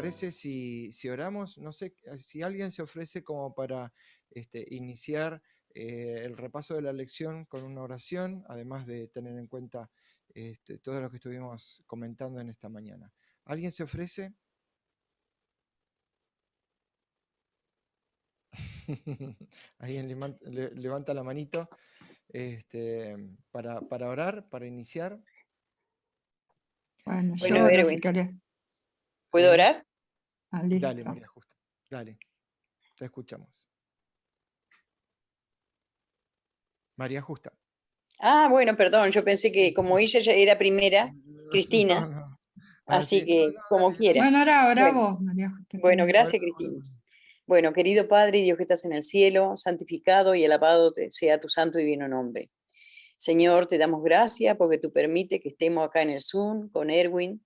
parece si oramos? No sé si alguien se ofrece como para iniciar el repaso de la lección con una oración, además de tener en cuenta todo lo que estuvimos comentando en esta mañana. ¿Alguien se ofrece? Alguien levanta la manito para orar, para iniciar. Bueno, yo Bueno, oro si Erwin, querés. ¿puedo ¿Eh? orar? Dale, Listo. María Justa, dale, te escuchamos. María Justa. Ah, bueno, perdón, yo pensé que como ella ya era primera, No, Cristina, no. Ah, así sí, no, que no, como dale, quiera. dale. Bueno, ora Bueno, vos, María Justa, está bueno, bien. gracias, Ora Cristina. vos. Bueno, querido Padre, Dios que estás en el cielo, santificado y alabado sea tu santo y divino nombre. Señor, te damos gracias porque tú permites que estemos acá en el Zoom con Erwin,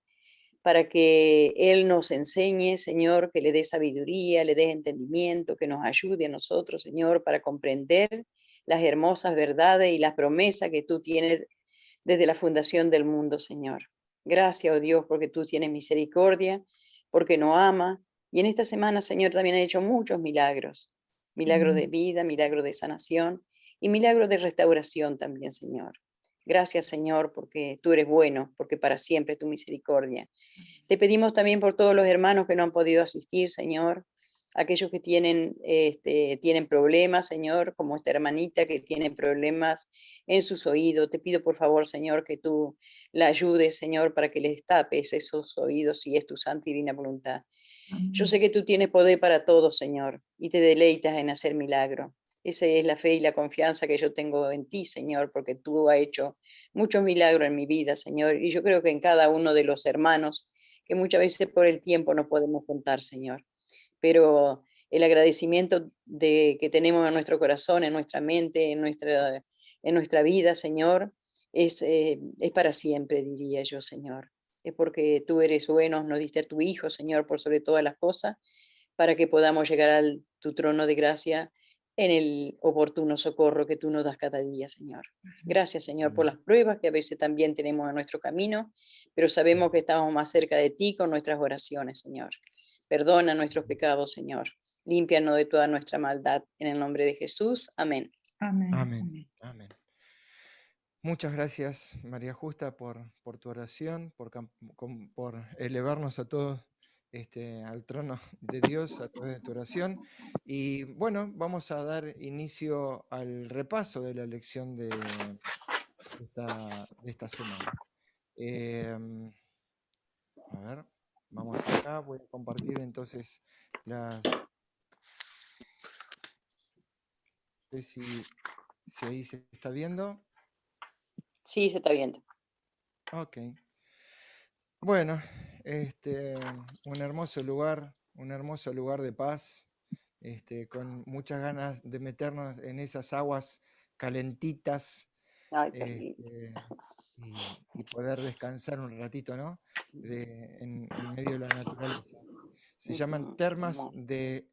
para que Él nos enseñe, Señor, que le dé sabiduría, le dé entendimiento, que nos ayude a nosotros, Señor, para comprender las hermosas verdades y las promesas que tú tienes desde la fundación del mundo, Señor. Gracias, oh Dios, porque tú tienes misericordia, porque nos ama. Y en esta semana, Señor, también ha hecho muchos milagros. Milagros de vida, milagros de sanación y milagros de restauración también, Señor. Gracias, Señor, porque tú eres bueno, porque para siempre tu misericordia. Te pedimos también por todos los hermanos que no han podido asistir, Señor, aquellos que tienen problemas, Señor, como esta hermanita que tiene problemas en sus oídos. Te pido por favor, Señor, que tú la ayudes, Señor, para que les tapes esos oídos si es tu santa y divina voluntad. Yo sé Amén. que tú tienes poder para todo, Señor, y te deleitas en hacer milagro. Esa es la fe y la confianza que yo tengo en ti, Señor, porque tú has hecho muchos milagros en mi vida, Señor, y yo creo que en cada uno de los hermanos, que muchas veces por el tiempo no podemos contar, Señor. Pero el agradecimiento que tenemos en nuestro corazón, en nuestra mente, en nuestra vida, Señor, es para siempre, diría yo, Señor. Es porque tú eres bueno, nos diste a tu Hijo, Señor, por sobre todas las cosas, para que podamos llegar a tu trono de gracia en el oportuno socorro que tú nos das cada día, Señor. Gracias, Señor, por las pruebas que a veces también tenemos en nuestro camino, pero sabemos que estamos más cerca de ti con nuestras oraciones, Señor. Perdona nuestros pecados, Señor. Límpianos de toda nuestra maldad. En el nombre de Jesús. Amén. Amén. Amén, Amén. amén. Muchas gracias, María Justa, por tu oración, por elevarnos a todos al trono de Dios a través de tu oración. Y bueno, vamos a dar inicio al repaso de la lección de esta semana. Em, a ver, vamos acá, voy a compartir entonces las... No sé si ahí se está viendo. Sí, se está viendo. Ok. Bueno, un hermoso lugar de paz, con muchas ganas de meternos en esas aguas calentitas, Ay, qué lindo. este, y poder descansar un ratito, ¿no? En medio de la naturaleza. Se llaman termas Hermoso. de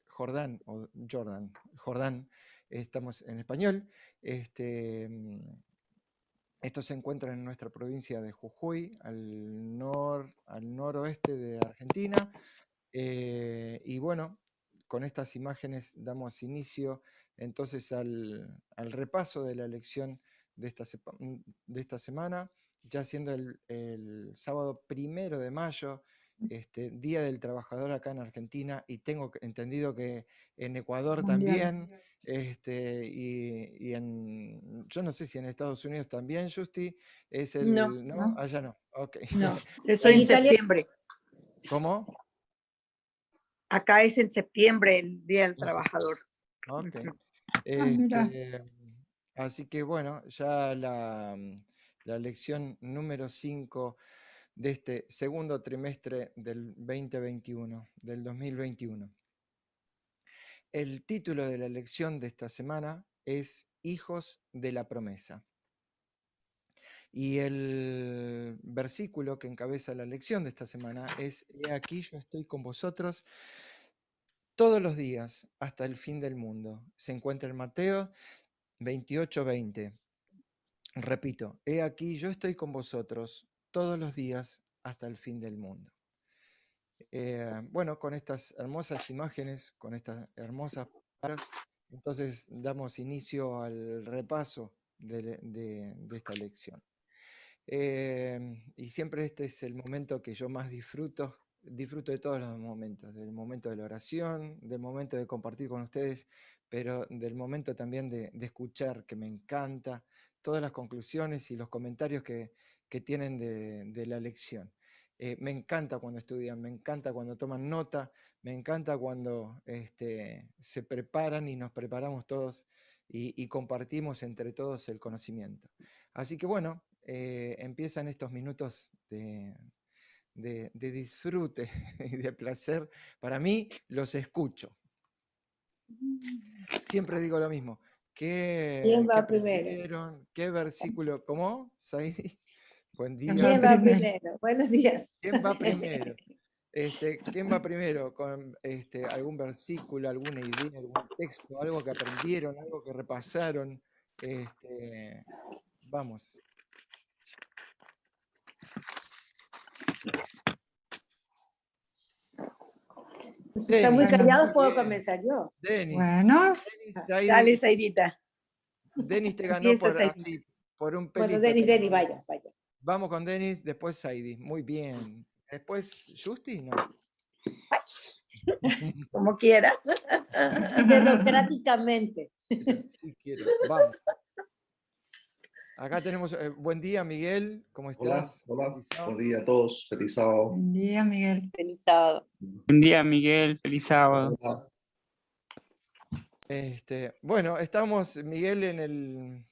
Jordán, o Jordán, estamos en español. Estos se encuentran en nuestra provincia de Jujuy, al noroeste de Argentina. Y bueno, con estas imágenes damos inicio entonces al repaso de la lección de esta semana, ya siendo el sábado 1 de mayo, Día del Trabajador acá en Argentina, y tengo entendido que en Ecuador Mundial. también. Yo no sé si en Estados Unidos también, Justi, es No, ¿no? ¿No? Allá no, ok. No, eso En en Italia, septiembre. ¿Cómo? Acá es en septiembre el Día del En sep- Trabajador. Ok. Ujú. Mira. Así que bueno, ya la lección número 5 de este segundo trimestre del 2021, del 2021. El título de la lección de esta semana es Hijos de la Promesa. Y el versículo que encabeza la lección de esta semana es: He aquí yo estoy con vosotros todos los días hasta el fin del mundo. Se encuentra en Mateo 28:20. Repito, he aquí yo estoy con vosotros todos los días hasta el fin del mundo. bueno, con estas hermosas imágenes, con estas hermosas palabras, entonces damos inicio al repaso de esta lección. Y siempre este es el momento que yo más disfruto de todos los momentos, del momento de la oración, del momento de compartir con ustedes, pero del momento también de escuchar, que me encanta, todas las conclusiones y los comentarios que tienen de la lección. Me encanta cuando estudian, me encanta cuando toman nota, me encanta cuando se preparan y nos preparamos todos y compartimos entre todos el conocimiento. Así que bueno, empiezan estos minutos de disfrute y de placer. Para mí, los escucho. Siempre digo lo mismo. ¿Quién va primero? ¿Qué versículo? ¿Cómo, Saidi? Buen día. ¿Quién va primero? Buenos días. ¿Quién va primero? ¿Quién va primero con algún versículo, alguna idea, algún texto, algo que aprendieron, algo que repasaron? Vamos. Si están muy callados, puedo comenzar yo. Denis. Bueno. Denis, Dale, Saidita. Denis te ganó Empieza, por, Saidi. así, por un pelito. Bueno, Denis, vaya. Vamos con Denis, después Saidi. Muy bien. Después, ¿Justi? No. Como quiera. Democráticamente. Sí quiero. Vamos. Acá tenemos, buen día, Miguel, ¿cómo estás? Hola, buen día a todos, feliz sábado. Buen día, Miguel. Feliz sábado. Buen día, Miguel. Feliz sábado. Hola. Bueno, estamos, Miguel, en el,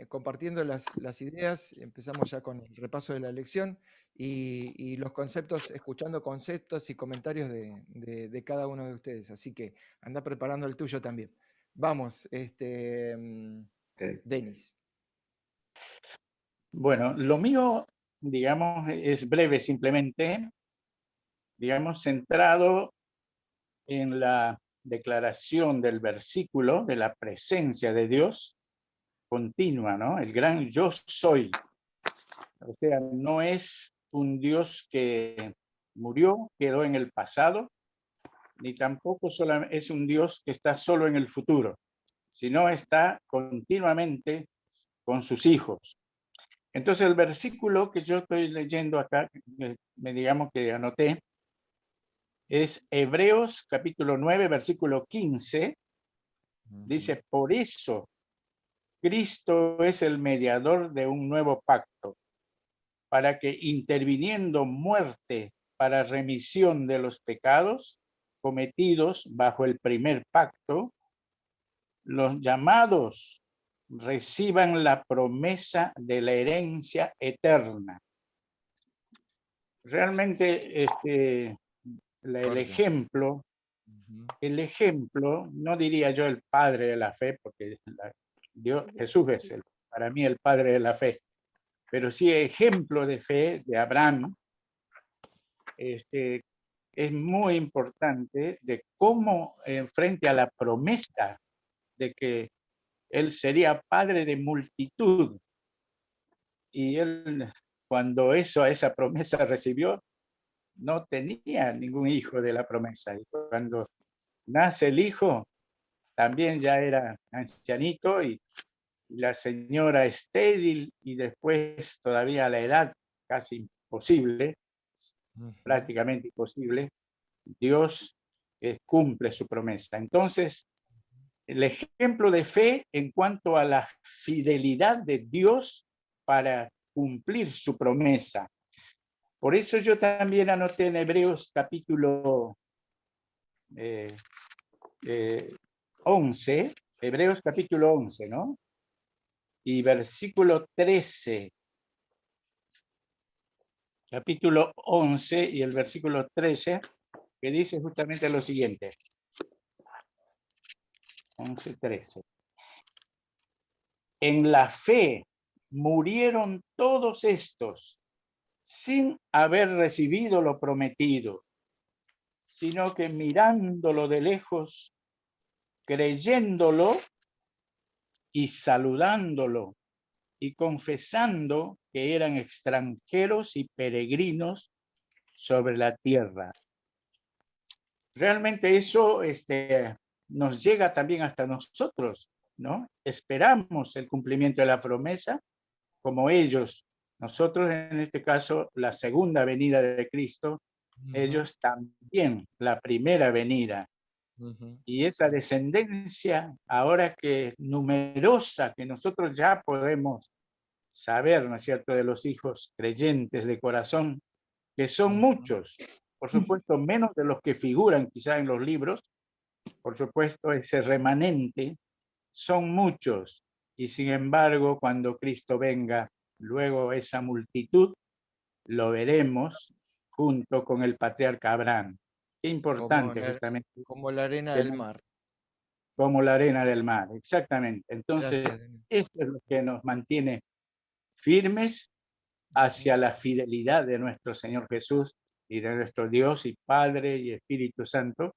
compartiendo las ideas. Empezamos ya con el repaso de la lección y los conceptos, escuchando conceptos y comentarios de cada uno de ustedes. Así que anda preparando el tuyo también. Vamos, Denis. Bueno, lo mío, digamos, es breve simplemente, digamos, centrado en la declaración del versículo de la presencia de Dios continua, ¿no? El gran yo soy. O sea, no es un Dios que murió, quedó en el pasado, ni tampoco es un Dios que está solo en el futuro, sino está continuamente con sus hijos. Entonces el versículo que yo estoy leyendo acá, digamos que anoté, es Hebreos capítulo 9, versículo 15. Dice, por eso Cristo es el mediador de un nuevo pacto, para que interviniendo muerte para remisión de los pecados cometidos bajo el primer pacto, los llamados reciban la promesa de la herencia eterna. Realmente el ejemplo, no diría yo el padre de la fe, porque Jesús es para mí el padre de la fe, pero sí ejemplo de fe de Abraham, es muy importante de cómo frente a la promesa de que él sería padre de multitud, y él cuando esa promesa recibió, no tenía ningún hijo de la promesa, y cuando nace el hijo, también ya era ancianito y la señora estéril, y después todavía a la edad casi imposible, prácticamente imposible, Dios cumple su promesa. Entonces, el ejemplo de fe en cuanto a la fidelidad de Dios para cumplir su promesa. Por eso yo también anoté en Hebreos capítulo 11, Hebreos capítulo 11, ¿no? Y versículo 13. Capítulo 11 y el versículo 13, que dice justamente lo siguiente. 11:13. En la fe murieron todos estos sin haber recibido lo prometido, sino que mirándolo de lejos, creyéndolo y saludándolo y confesando que eran extranjeros y peregrinos sobre la tierra. realmente eso nos llega también hasta nosotros, ¿no? Esperamos el cumplimiento de la promesa como ellos. Nosotros, en este caso, la segunda venida de Cristo, ellos también la primera venida. Y esa descendencia, ahora que numerosa, que nosotros ya podemos saber, ¿no es cierto?, de los hijos creyentes de corazón, que son muchos, por supuesto, menos de los que figuran quizá en los libros, por supuesto, ese remanente, son muchos, y sin embargo, cuando Cristo venga, luego esa multitud, lo veremos junto con el patriarca Abraham. Qué importante, justamente. Como la arena del mar. Como la arena del mar, exactamente. Entonces, Gracias. esto es lo que nos mantiene firmes hacia la fidelidad de nuestro Señor Jesús y de nuestro Dios y Padre y Espíritu Santo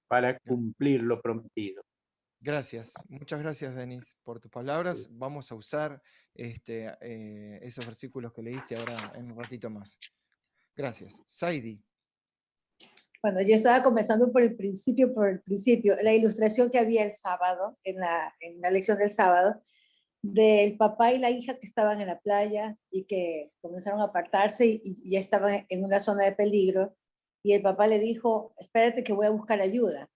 para cumplir lo prometido. Gracias, muchas gracias, Denis, por tus palabras. Vamos a usar esos versículos que leíste ahora en un ratito más. Gracias. Saidi. Bueno, yo estaba comenzando por el principio, la ilustración que había el sábado, en la lección del sábado, del papá y la hija que estaban en la playa y que comenzaron a apartarse y ya estaban en una zona de peligro, y el papá le dijo, espérate que voy a buscar ayuda.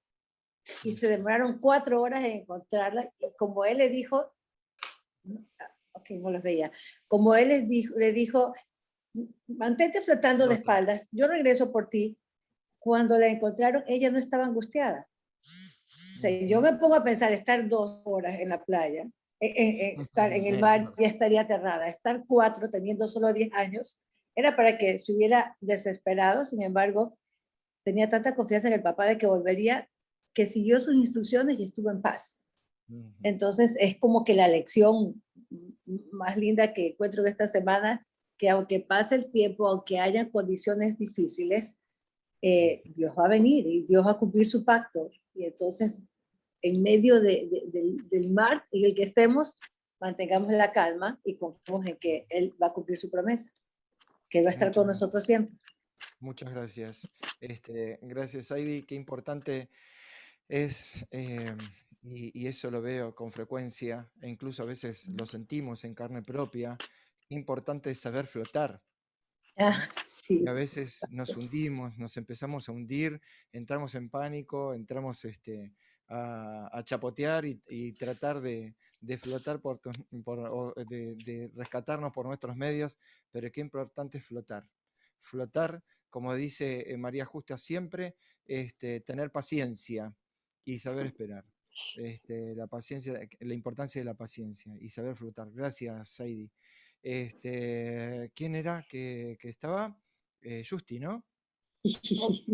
Y se demoraron 4 horas en encontrarla, y como él le dijo, ok, no los veía, como él le dijo, mantente flotando de espaldas, yo regreso por ti. Cuando la encontraron, ella no estaba angustiada. O sea, yo me pongo a pensar, estar 2 horas en la playa, estar en el mar, ya estaría aterrada. Estar 4, teniendo solo 10 años, era para que se hubiera desesperado. Sin embargo, tenía tanta confianza en el papá de que volvería, que siguió sus instrucciones y estuvo en paz. Entonces, es como que la lección más linda que encuentro esta semana, que aunque pase el tiempo, aunque hayan condiciones difíciles, Dios va a venir y Dios va a cumplir su pacto. Y entonces, en medio del mar en el que estemos, mantengamos la calma y confiemos en que Él va a cumplir su promesa, que Él va a estar con nosotros siempre. Muchas gracias. Gracias, Heidi. Qué importante es, y eso lo veo con frecuencia, e incluso a veces lo sentimos en carne propia, importante es saber flotar. Sí. Y a veces nos hundimos, nos empezamos a hundir, entramos en pánico, entramos a chapotear y tratar de flotar de rescatarnos por nuestros medios, pero qué importante es flotar. Flotar, como dice María Justa siempre, tener paciencia y saber esperar. La paciencia, la importancia de la paciencia y saber flotar. Gracias, Saidi. ¿Quién era que estaba? Justi, ¿no?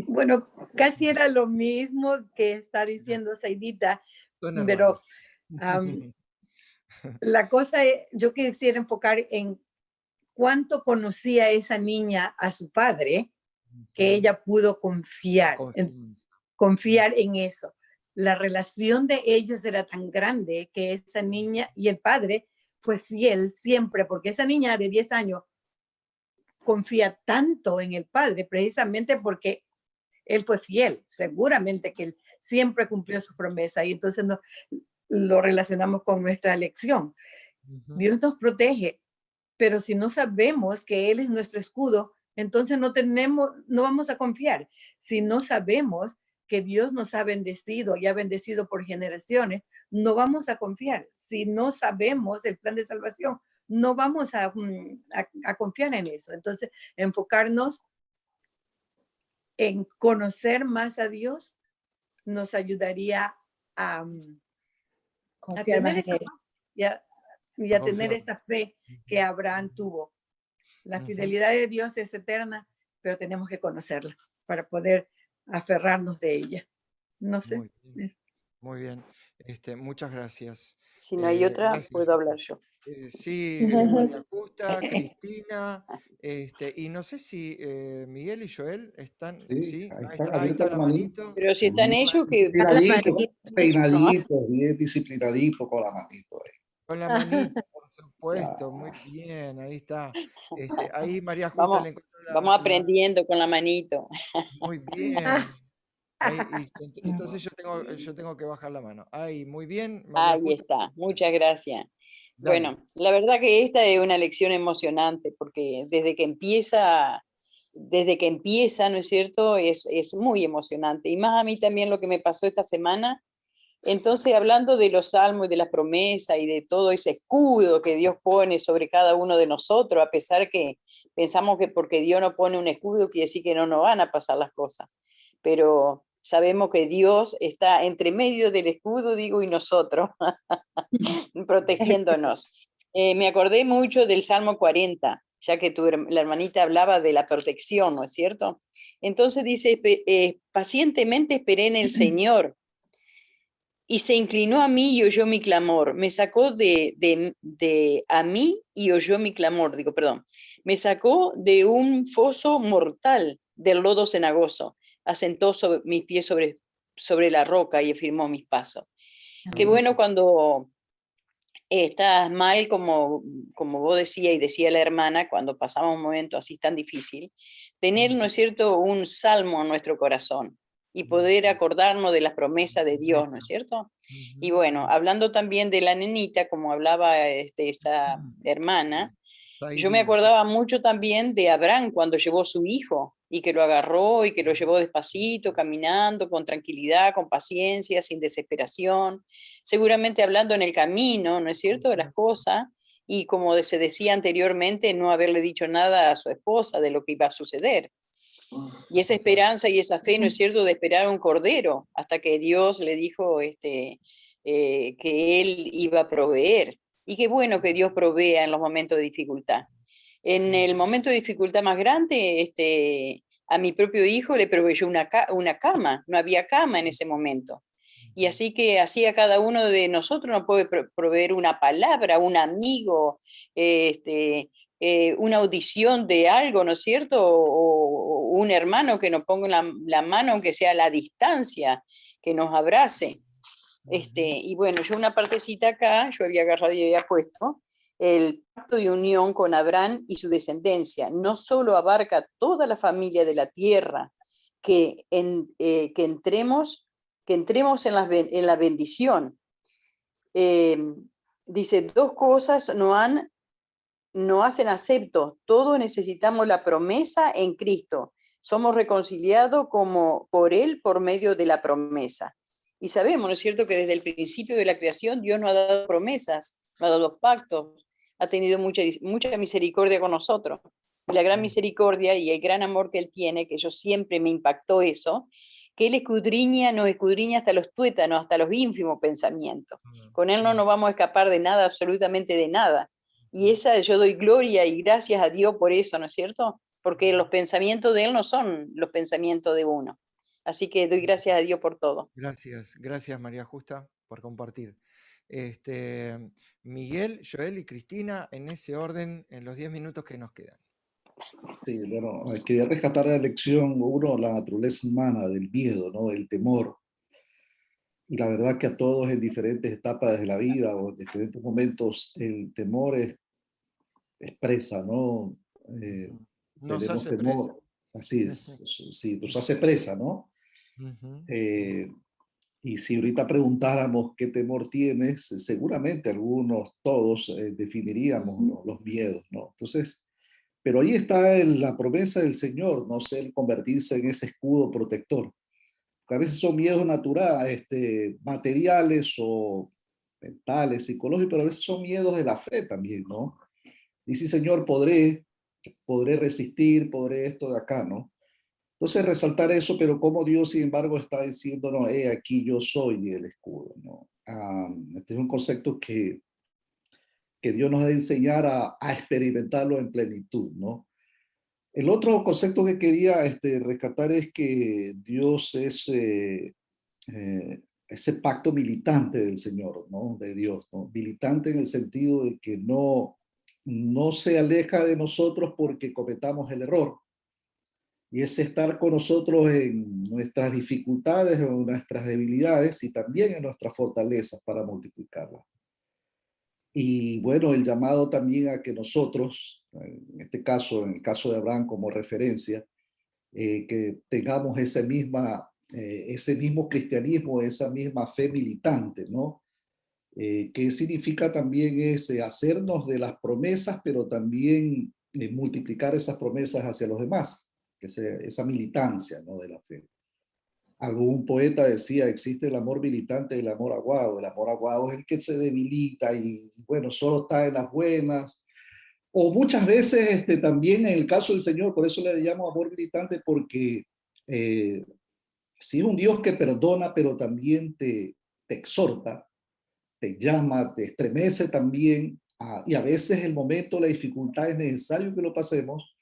Bueno, casi era lo mismo que está diciendo Saidita, pero la cosa es, yo quisiera enfocar en cuánto conocía esa niña a su padre, que ella pudo confiar en eso. La relación de ellos era tan grande que esa niña y el padre fue fiel siempre, porque esa niña de 10 años confía tanto en el padre, precisamente porque él fue fiel, seguramente que él siempre cumplió su promesa, y entonces lo relacionamos con nuestra elección. Dios nos protege, pero si no sabemos que Él es nuestro escudo, entonces no vamos a confiar. Si no sabemos que Dios nos ha bendecido y ha bendecido por generaciones, no vamos a confiar. Si no sabemos el plan de salvación, no vamos a confiar en eso. Entonces, enfocarnos en conocer más a Dios nos ayudaría a confiar tener más en esa paz y a tener esa fe que Abraham tuvo. La fidelidad de Dios es eterna, pero tenemos que conocerla para poder aferrarnos de ella. No sé. Muy bien. Muchas gracias. Si no hay otra, gracias. puedo hablar yo. Sí, María Justa, Cristina, y no sé si Miguel y Joel están. Sí, ahí está la manito. Pero si están ellos, que Peinaditos, bien disciplinadito con la manito. Con la manito, por supuesto, muy bien, ahí está. Ahí María Justa le encontró vamos aprendiendo con la manito. Muy bien. Entonces yo tengo que bajar la mano. Ay, muy bien, María Ahí Justa. está, muchas gracias. Dale. Bueno, la verdad que esta es una lección emocionante porque desde que empieza, ¿no es cierto? Es muy emocionante. Y más a mí también lo que me pasó esta semana. Entonces, hablando de los salmos y de las promesas y de todo ese escudo que Dios pone sobre cada uno de nosotros, a pesar que pensamos que porque Dios no pone un escudo quiere decir que no nos van a pasar las cosas. Pero sabemos que Dios está entre medio del escudo, digo, y nosotros, protegiéndonos. Me acordé mucho del Salmo 40, ya que la hermanita hablaba de la protección, ¿no es cierto? Entonces dice, pacientemente esperé en el Señor y se inclinó a mí y oyó mi clamor. Me sacó a mí y oyó mi clamor, digo, perdón. Me sacó de un foso mortal, del lodo cenagoso. Asentó mis pies sobre la roca y afirmó mis pasos. Qué bueno cuando estás mal, como vos decías y decía la hermana, cuando pasamos un momento así tan difícil, tener, ¿no es cierto?, un salmo en nuestro corazón y poder acordarnos de las promesas de Dios, ¿no es cierto? Y bueno, hablando también de la nenita, como hablaba esta hermana, yo me acordaba mucho también de Abraham cuando llevó su hijo y que lo agarró y que lo llevó despacito, caminando, con tranquilidad, con paciencia, sin desesperación, seguramente hablando en el camino, ¿no es cierto?, de las cosas, y como se decía anteriormente, no haberle dicho nada a su esposa de lo que iba a suceder. Y esa esperanza y esa fe, ¿no es cierto?, de esperar un cordero hasta que Dios le dijo que Él iba a proveer. Y qué bueno que Dios provea en los momentos de dificultad. En el momento de dificultad más grande, a mi propio hijo le proveyó una cama, no había cama en ese momento. Y así que así a cada uno de nosotros nos puede proveer una palabra, un amigo, una audición de algo, ¿no es cierto? O un hermano que nos ponga la mano, aunque sea a la distancia, que nos abrace. Y bueno, yo una partecita acá, yo había agarrado y había puesto el pacto de unión con Abraham y su descendencia. No solo abarca toda la familia de la tierra, que entremos en la bendición. Dice, dos cosas no hacen acepto, todos necesitamos la promesa en Cristo. Somos reconciliados por Él por medio de la promesa. Y sabemos, ¿no es cierto?, que desde el principio de la creación Dios nos ha dado promesas, nos ha dado pactos, ha tenido mucha misericordia con nosotros. Y la gran misericordia y el gran amor que Él tiene, que yo siempre me impactó eso, que Él nos escudriña hasta los tuétanos, hasta los ínfimos pensamientos. Con Él no nos vamos a escapar de nada, absolutamente de nada. Y yo doy gloria y gracias a Dios por eso, ¿no es cierto? Porque los pensamientos de Él no son los pensamientos de uno. Así que doy gracias a Dios por todo. Gracias María Justa por compartir. Miguel, Joel y Cristina, en ese orden, en los 10 minutos que nos quedan. Sí, bueno, quería rescatar la lección, uno, la naturaleza humana del miedo, ¿no? El temor. Y la verdad que a todos en diferentes etapas de la vida o en diferentes momentos el temor expresa, ¿no? Nos Tenemos hace presa. temor, así es, sí, nos hace presa, ¿no? Y si ahorita preguntáramos qué temor tienes, seguramente algunos, todos, definiríamos los miedos, ¿no? Entonces, pero ahí está la promesa del Señor, no sé, el convertirse en ese escudo protector. Porque a veces son miedos naturales, materiales o mentales, psicológicos, pero a veces son miedos de la fe también, ¿no? Dice, Señor, podré resistir, podré esto de acá, ¿no? Entonces resaltar eso, pero como Dios, sin embargo, está diciendo, no, aquí yo soy el escudo, ¿no? Este es un concepto que Dios nos ha de enseñar a experimentarlo en plenitud, ¿no? El otro concepto que quería rescatar es que Dios es ese pacto militante del Señor, ¿no? De Dios, ¿no? Militante en el sentido de que no se aleja de nosotros porque cometamos el error. Y es estar con nosotros en nuestras dificultades, en nuestras debilidades y también en nuestras fortalezas para multiplicarlas. Y bueno, el llamado también a que nosotros, en este caso, en el caso de Abraham como referencia, que tengamos esa misma ese mismo cristianismo, esa misma fe militante, ¿no? Que significa también es hacernos de las promesas, pero también multiplicar esas promesas hacia los demás, esa militancia, ¿no?, de la fe. Algún poeta decía, existe el amor militante y el amor aguado. El amor aguado es el que se debilita y, bueno, solo está en las buenas. O muchas veces también en el caso del Señor, por eso le llamo amor militante, porque sí es un Dios que perdona, pero también te exhorta, te llama, te estremece también, y a veces el momento, la dificultad es necesario que lo pasemos,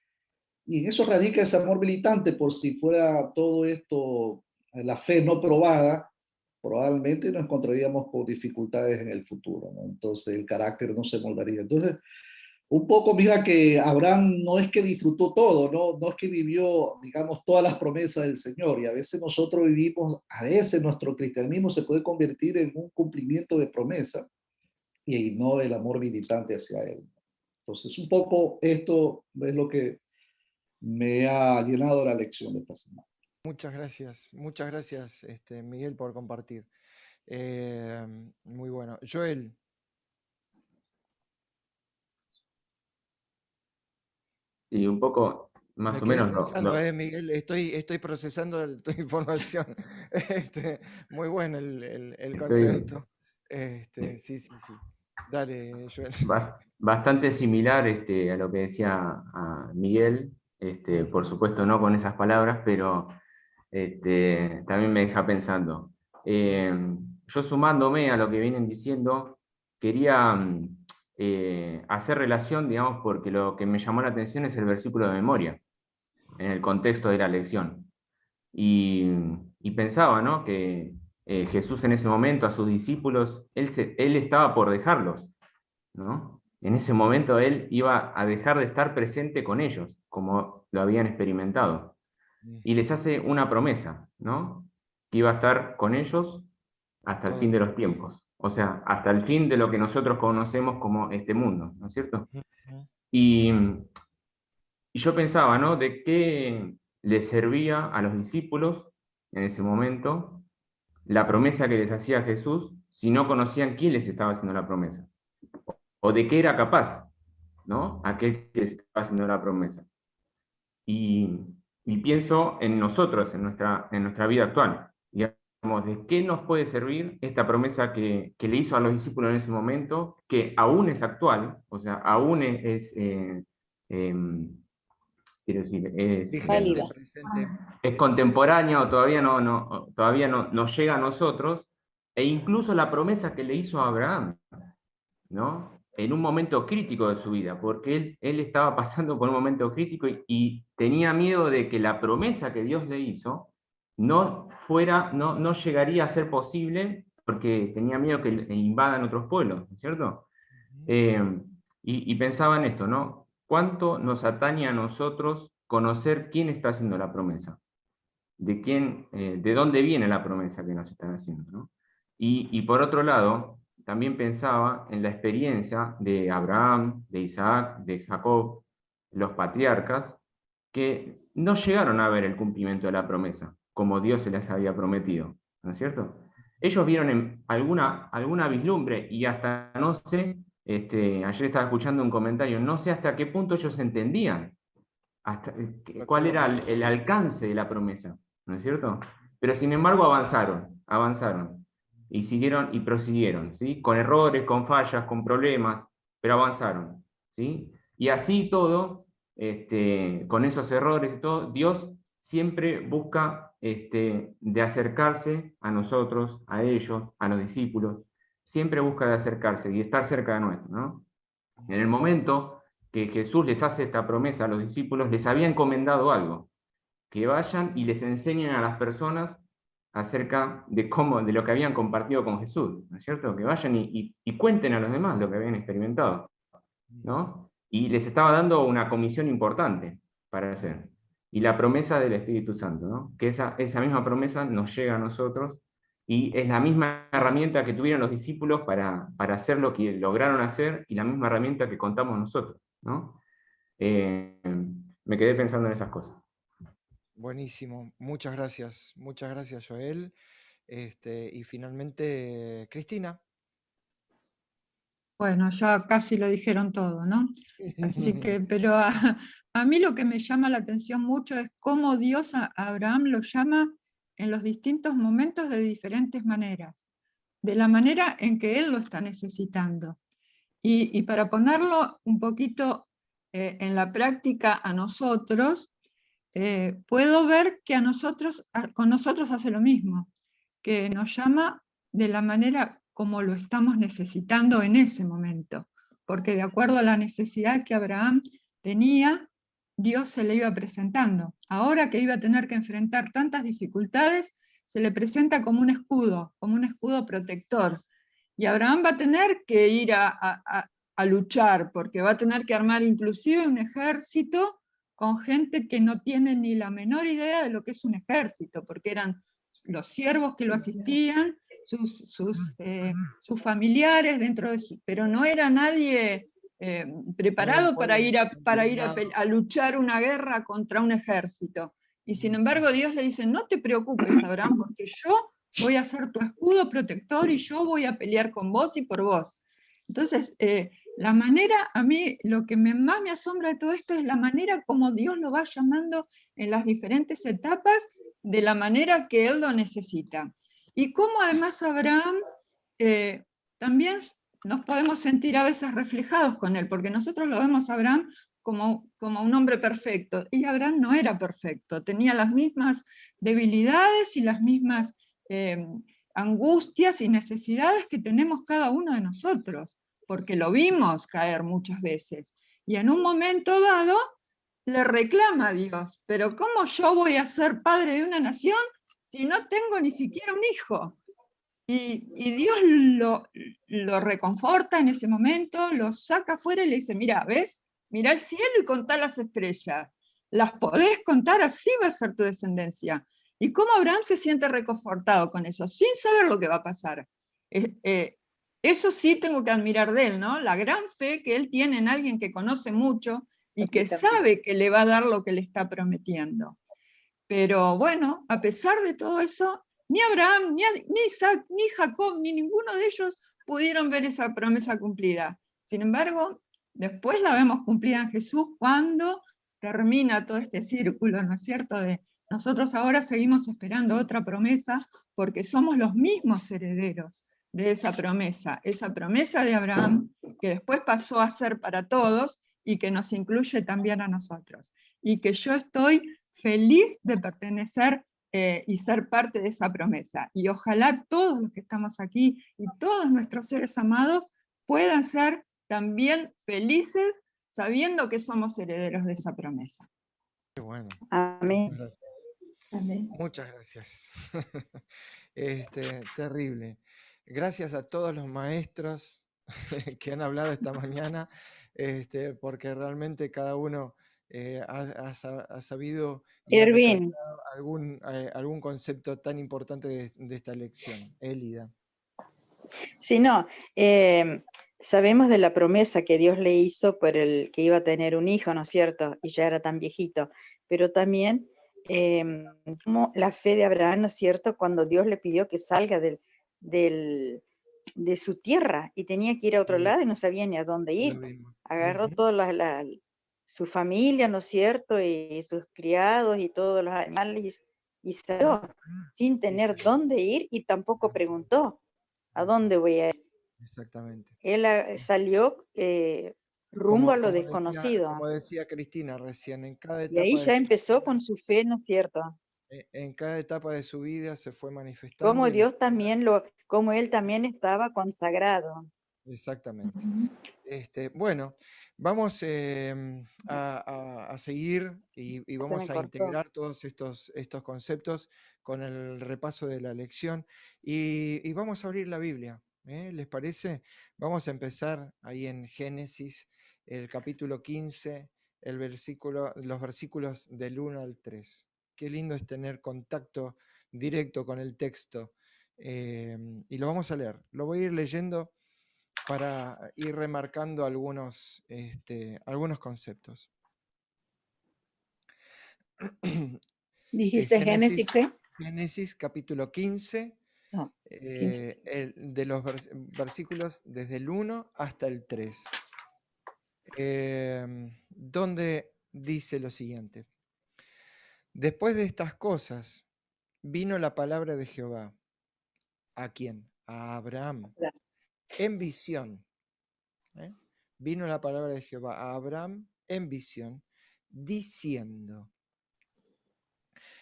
y en eso radica ese amor militante. Por si fuera todo esto la fe no probada, probablemente nos encontraríamos con dificultades en el futuro, ¿no? Entonces el carácter no se moldaría. Entonces, un poco mira que Abraham no es que disfrutó todo, ¿no? No es que vivió, digamos, todas las promesas del Señor, y a veces nosotros vivimos, a veces nuestro cristianismo se puede convertir en un cumplimiento de promesa y no el amor militante hacia Él. Entonces, un poco esto es lo que me ha llenado la lección de esta semana. Muchas gracias, Miguel, por compartir. Muy bueno. Joel. Y un poco, más Me o quedé menos, pensando, Miguel, estoy procesando tu información. Muy bueno el concepto. Sí. Dale, Joel. bastante similar a lo que decía a Miguel, por supuesto no con esas palabras, pero también me deja pensando. Yo, sumándome a lo que vienen diciendo, quería hacer relación, digamos, porque lo que me llamó la atención es el versículo de memoria, en el contexto de la lección. Y pensaba, ¿no?, que Jesús en ese momento a sus discípulos, él estaba por dejarlos, ¿no? En ese momento él iba a dejar de estar presente con ellos, como lo habían experimentado. Y les hace una promesa, ¿no?, que iba a estar con ellos hasta el fin de los tiempos. O sea, hasta el fin de lo que nosotros conocemos como este mundo, ¿no es cierto? Y yo pensaba, ¿no?, de qué les servía a los discípulos en ese momento la promesa que les hacía Jesús si no conocían quién les estaba haciendo la promesa, o de qué era capaz, ¿no?, aquel que les estaba haciendo la promesa. Y pienso en nosotros, en nuestra vida actual. Digamos, ¿de qué nos puede servir esta promesa que le hizo a los discípulos en ese momento, que aún es actual, o sea, aún quiero decir, Vigente, presente. es contemporáneo, todavía no llega a nosotros, e incluso la promesa que le hizo a Abraham, ¿no?, en un momento crítico de su vida, porque él estaba pasando por un momento crítico y tenía miedo de que la promesa que Dios le hizo no llegaría a ser posible, porque tenía miedo que le invadan otros pueblos, ¿no es cierto? Y pensaba en esto, ¿no? ¿Cuánto nos atañe a nosotros conocer quién está haciendo la promesa? De dónde viene la promesa que nos están haciendo, ¿no? Y por otro lado, también pensaba en la experiencia de Abraham, de Isaac, de Jacob, los patriarcas, que no llegaron a ver el cumplimiento de la promesa, como Dios se les había prometido, ¿no es cierto? Ellos vieron en alguna vislumbre, y hasta no sé, ayer estaba escuchando un comentario, no sé hasta qué punto ellos entendían cuál era el alcance de la promesa, ¿no es cierto? Pero sin embargo avanzaron, y siguieron y prosiguieron, ¿sí?, con errores, con fallas, con problemas, pero avanzaron, ¿sí? Y así todo, con esos errores y todo, Dios siempre busca de acercarse a nosotros, a ellos, a los discípulos, siempre busca de acercarse y estar cerca de nuestro, ¿no? En el momento que Jesús les hace esta promesa a los discípulos, les había encomendado algo: que vayan y les enseñen a las personas acerca de lo que habían compartido con Jesús, ¿no es cierto? Que vayan y cuenten a los demás lo que habían experimentado, ¿no? Y les estaba dando una comisión importante para hacer. Y la promesa del Espíritu Santo, ¿no?, que esa misma promesa nos llega a nosotros, y es la misma herramienta que tuvieron los discípulos para hacer lo que lograron hacer, y la misma herramienta que contamos nosotros, ¿no? Me quedé pensando en esas cosas. Buenísimo, muchas gracias Joel. Y finalmente, Cristina. Bueno, ya casi lo dijeron todo, ¿no? Así que, pero a mí lo que me llama la atención mucho es cómo Dios a Abraham lo llama en los distintos momentos de diferentes maneras, de la manera en que él lo está necesitando. Y para ponerlo un poquito en la práctica a nosotros, puedo ver que con nosotros hace lo mismo, que nos llama de la manera como lo estamos necesitando en ese momento, porque de acuerdo a la necesidad que Abraham tenía, Dios se le iba presentando. Ahora que iba a tener que enfrentar tantas dificultades, se le presenta como un escudo protector. Y Abraham va a tener que ir a luchar, porque va a tener que armar inclusive un ejército con gente que no tiene ni la menor idea de lo que es un ejército, porque eran los siervos que lo asistían, sus familiares dentro de su, pero no era nadie preparado para ir a luchar una guerra contra un ejército. Y sin embargo Dios le dice, no te preocupes, Abraham, porque yo voy a ser tu escudo protector y yo voy a pelear con vos y por vos. Entonces, la manera, a mí lo que más me asombra de todo esto es la manera como Dios lo va llamando en las diferentes etapas, de la manera que Él lo necesita. Y cómo además Abraham también nos podemos sentir a veces reflejados con Él, porque nosotros lo vemos a Abraham como un hombre perfecto, y Abraham no era perfecto, tenía las mismas debilidades y las mismas angustias y necesidades que tenemos cada uno de nosotros, porque lo vimos caer muchas veces. Y en un momento dado le reclama a Dios, pero ¿cómo yo voy a ser padre de una nación si no tengo ni siquiera un hijo? Y Dios lo reconforta en ese momento, lo saca afuera y le dice, mira, ¿ves? Mira el cielo y contá las estrellas. Las podés contar, así va a ser tu descendencia. Y cómo Abraham se siente reconfortado con eso, sin saber lo que va a pasar. Eso sí tengo que admirar de él, ¿no? La gran fe que él tiene en alguien que conoce mucho y que sabe que le va a dar lo que le está prometiendo. Pero bueno, a pesar de todo eso, ni Abraham, ni Isaac, ni Jacob, ni ninguno de ellos pudieron ver esa promesa cumplida. Sin embargo, después la vemos cumplida en Jesús cuando termina todo este círculo, ¿no es cierto? De nosotros ahora seguimos esperando otra promesa porque somos los mismos herederos de esa promesa de Abraham, que después pasó a ser para todos y que nos incluye también a nosotros. Y que yo estoy feliz de pertenecer y ser parte de esa promesa. Y ojalá todos los que estamos aquí y todos nuestros seres amados puedan ser también felices sabiendo que somos herederos de esa promesa. Qué bueno. Amén. Muchas gracias. Amén. Muchas gracias. Terrible. Gracias a todos los maestros que han hablado esta mañana, porque realmente cada uno ha sabido y ha Erwin, recalcado algún concepto tan importante de esta lección. Elida. sí, no, sabemos de la promesa que Dios le hizo por el que iba a tener un hijo, ¿no es cierto? Y ya era tan viejito, pero también como la fe de Abraham, ¿no es cierto? Cuando Dios le pidió que salga de su tierra y tenía que ir a otro lado y no sabía ni a dónde ir. Agarró toda su familia, ¿no es cierto? Y sus criados y todos los animales y salió sin tener dónde ir y tampoco preguntó ¿a dónde voy a ir? Exactamente. Él salió rumbo a lo Como desconocido. decía Cristina recién, en cada Y ahí etapa de ya su empezó vida, con su fe, ¿no es cierto? en cada etapa de su vida se fue manifestando. Como Dios también como él también estaba consagrado. Exactamente. Bueno, vamos a seguir y vamos a integrar todos estos conceptos con el repaso de la lección y vamos a abrir la Biblia. ¿Les parece? Vamos a empezar ahí en Génesis, el capítulo 15, los versículos del 1 al 3. Qué lindo es tener contacto directo con el texto. Y lo vamos a leer. Lo voy a ir leyendo para ir remarcando algunos conceptos. ¿Dijiste Génesis qué? Génesis capítulo 15, No, 15. de los versículos desde el 1 hasta el 3, donde dice lo siguiente. Después de estas cosas, vino la palabra de Jehová. ¿A quién? A Abraham. En visión. Vino la palabra de Jehová a Abraham en visión, diciendo: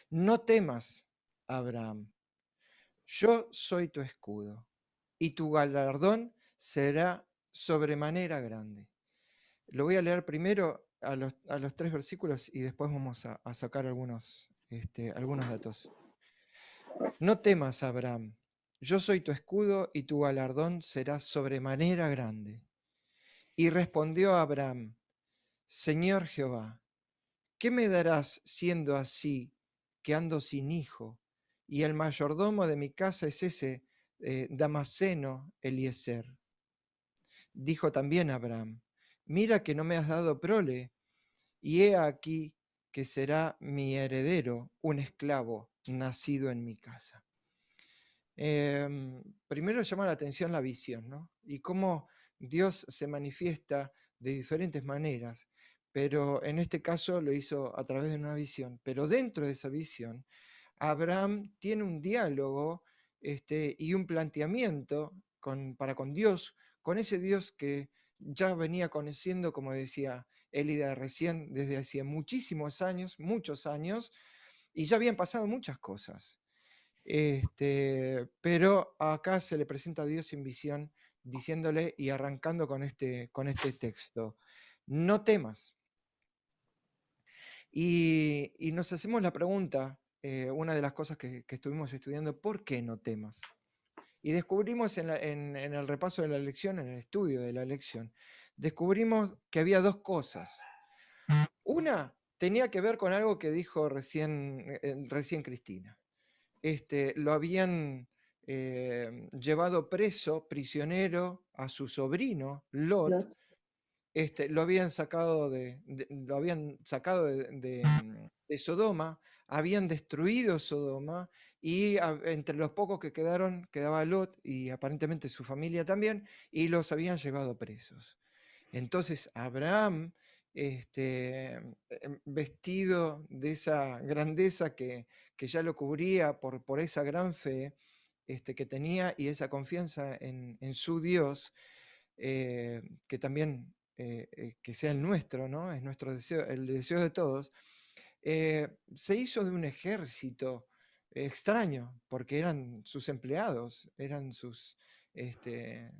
no temas, Abraham, yo soy tu escudo, y tu galardón será sobremanera grande. Lo voy a leer primero a los 3 versículos y después vamos a sacar algunos datos. No temas, Abraham, yo soy tu escudo y tu galardón será sobremanera grande. Y respondió Abraham: Señor Jehová, ¿qué me darás siendo así que ando sin hijo? Y el mayordomo de mi casa es ese Damaseno Eliezer. Dijo también Abraham: mira que no me has dado prole, y he aquí que será mi heredero un esclavo nacido en mi casa. Primero llama la atención la visión, ¿no? Y cómo Dios se manifiesta de diferentes maneras, pero en este caso lo hizo a través de una visión. Pero dentro de esa visión, Abraham tiene un diálogo y un planteamiento para con Dios, con ese Dios que ya venía conociendo, como decía Elida recién, desde hacía muchísimos años, muchos años, y ya habían pasado muchas cosas. Pero acá se le presenta a Dios en visión, diciéndole y arrancando con este texto: no temas. Y nos hacemos la pregunta, una de las cosas que estuvimos estudiando: ¿por qué no temas? Y descubrimos en el repaso de la lección, en el estudio de la lección, descubrimos que había 2 cosas. Una tenía que ver con algo que dijo recién Cristina. Lo habían llevado preso, prisionero, a su sobrino, Lot. Lo habían sacado de Sodoma, habían destruido Sodoma, y entre los pocos que quedaba Lot y aparentemente su familia también, y los habían llevado presos. Entonces Abraham, vestido de esa grandeza que ya lo cubría por esa gran fe que tenía y esa confianza en su Dios, que también que sea el nuestro, ¿no? Es nuestro deseo, el deseo de todos. Se hizo de un ejército extraño, porque eran sus empleados, eran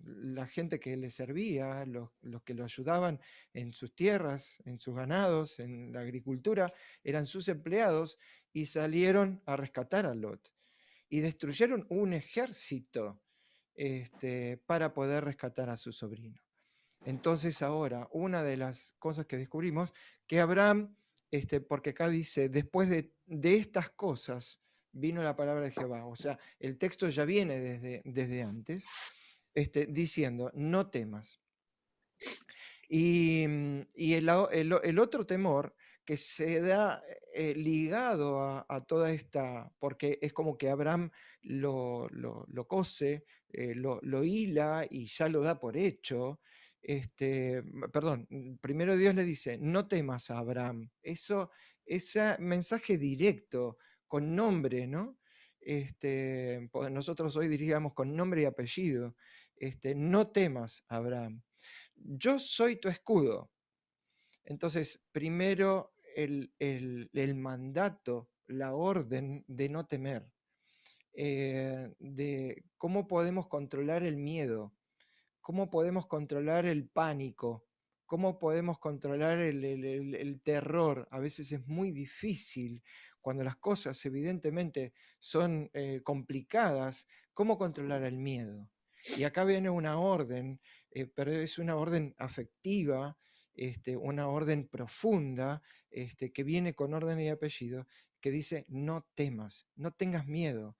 la gente que le servía, los que lo ayudaban en sus tierras, en sus ganados, en la agricultura, eran sus empleados, y salieron a rescatar a Lot. Y destruyeron un ejército para poder rescatar a su sobrino. Entonces ahora, una de las cosas que descubrimos, que Abraham, porque acá dice: después de estas cosas vino la palabra de Jehová. O sea, el texto ya viene desde antes, diciendo: no temas. Y el otro temor que se da ligado a toda esta, porque es como que Abraham lo cose, lo hila y ya lo da por hecho. Perdón, primero Dios le dice: no temas a Abraham. Ese mensaje directo, con nombre, ¿no? Nosotros hoy diríamos con nombre y apellido: no temas, Abraham, yo soy tu escudo. Entonces, primero el mandato, la orden de no temer, de cómo podemos controlar el miedo, cómo podemos controlar el pánico, cómo podemos controlar el terror. A veces es muy difícil cuando las cosas evidentemente son complicadas, cómo controlar el miedo. Y acá viene una orden, pero es una orden afectiva, una orden profunda, que viene con orden y apellido, que dice: no temas, no tengas miedo,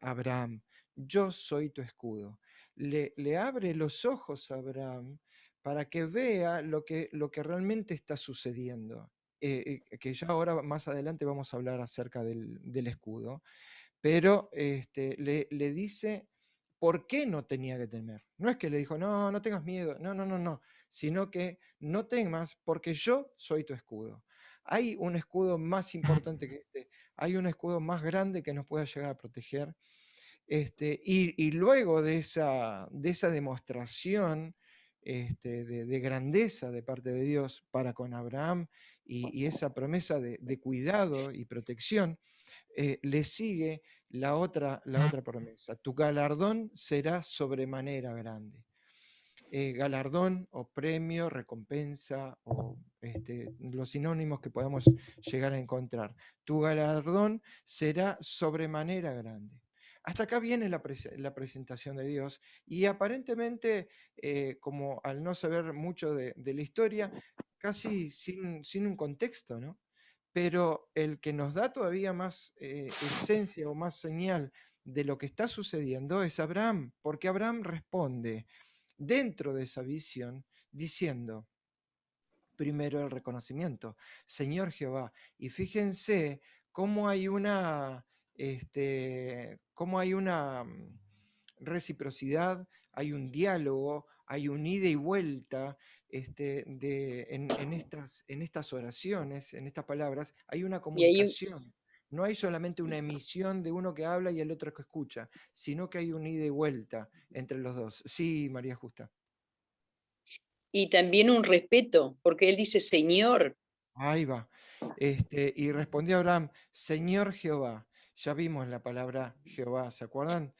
Abraham, yo soy tu escudo. Le abre los ojos a Abraham para que vea lo que realmente está sucediendo. que ya ahora más adelante vamos a hablar acerca del escudo, pero le dice por qué no tenía que temer. No es que le dijo, no, no tengas miedo, no, no, no, no, sino que no temas porque yo soy tu escudo. Hay un escudo más importante que este, hay un escudo más grande que nos pueda llegar a proteger. Y luego de esa demostración de grandeza de parte de Dios para con Abraham y esa promesa de cuidado y protección, le sigue la otra promesa. Tu galardón será sobremanera grande. Galardón o premio, recompensa o los sinónimos que podamos llegar a encontrar. Tu galardón será sobremanera grande. Hasta acá viene la presentación de Dios y aparentemente, como al no saber mucho de la historia, casi sin un contexto, ¿no? Pero el que nos da todavía más esencia o más señal de lo que está sucediendo es Abraham, porque Abraham responde dentro de esa visión diciendo, primero el reconocimiento, Señor Jehová, y fíjense cómo hay cómo hay una reciprocidad, hay un diálogo, hay un ida y vuelta en estas oraciones, en estas palabras, hay una Y ahí, comunicación. No hay solamente una emisión de uno que habla y el otro que escucha, sino que hay un ida y vuelta entre los dos. Sí, María Justa. y también un respeto, porque él dice Señor. Ahí va. Y respondió Abraham, Señor Jehová. Ya vimos la palabra Jehová, ¿se acuerdan?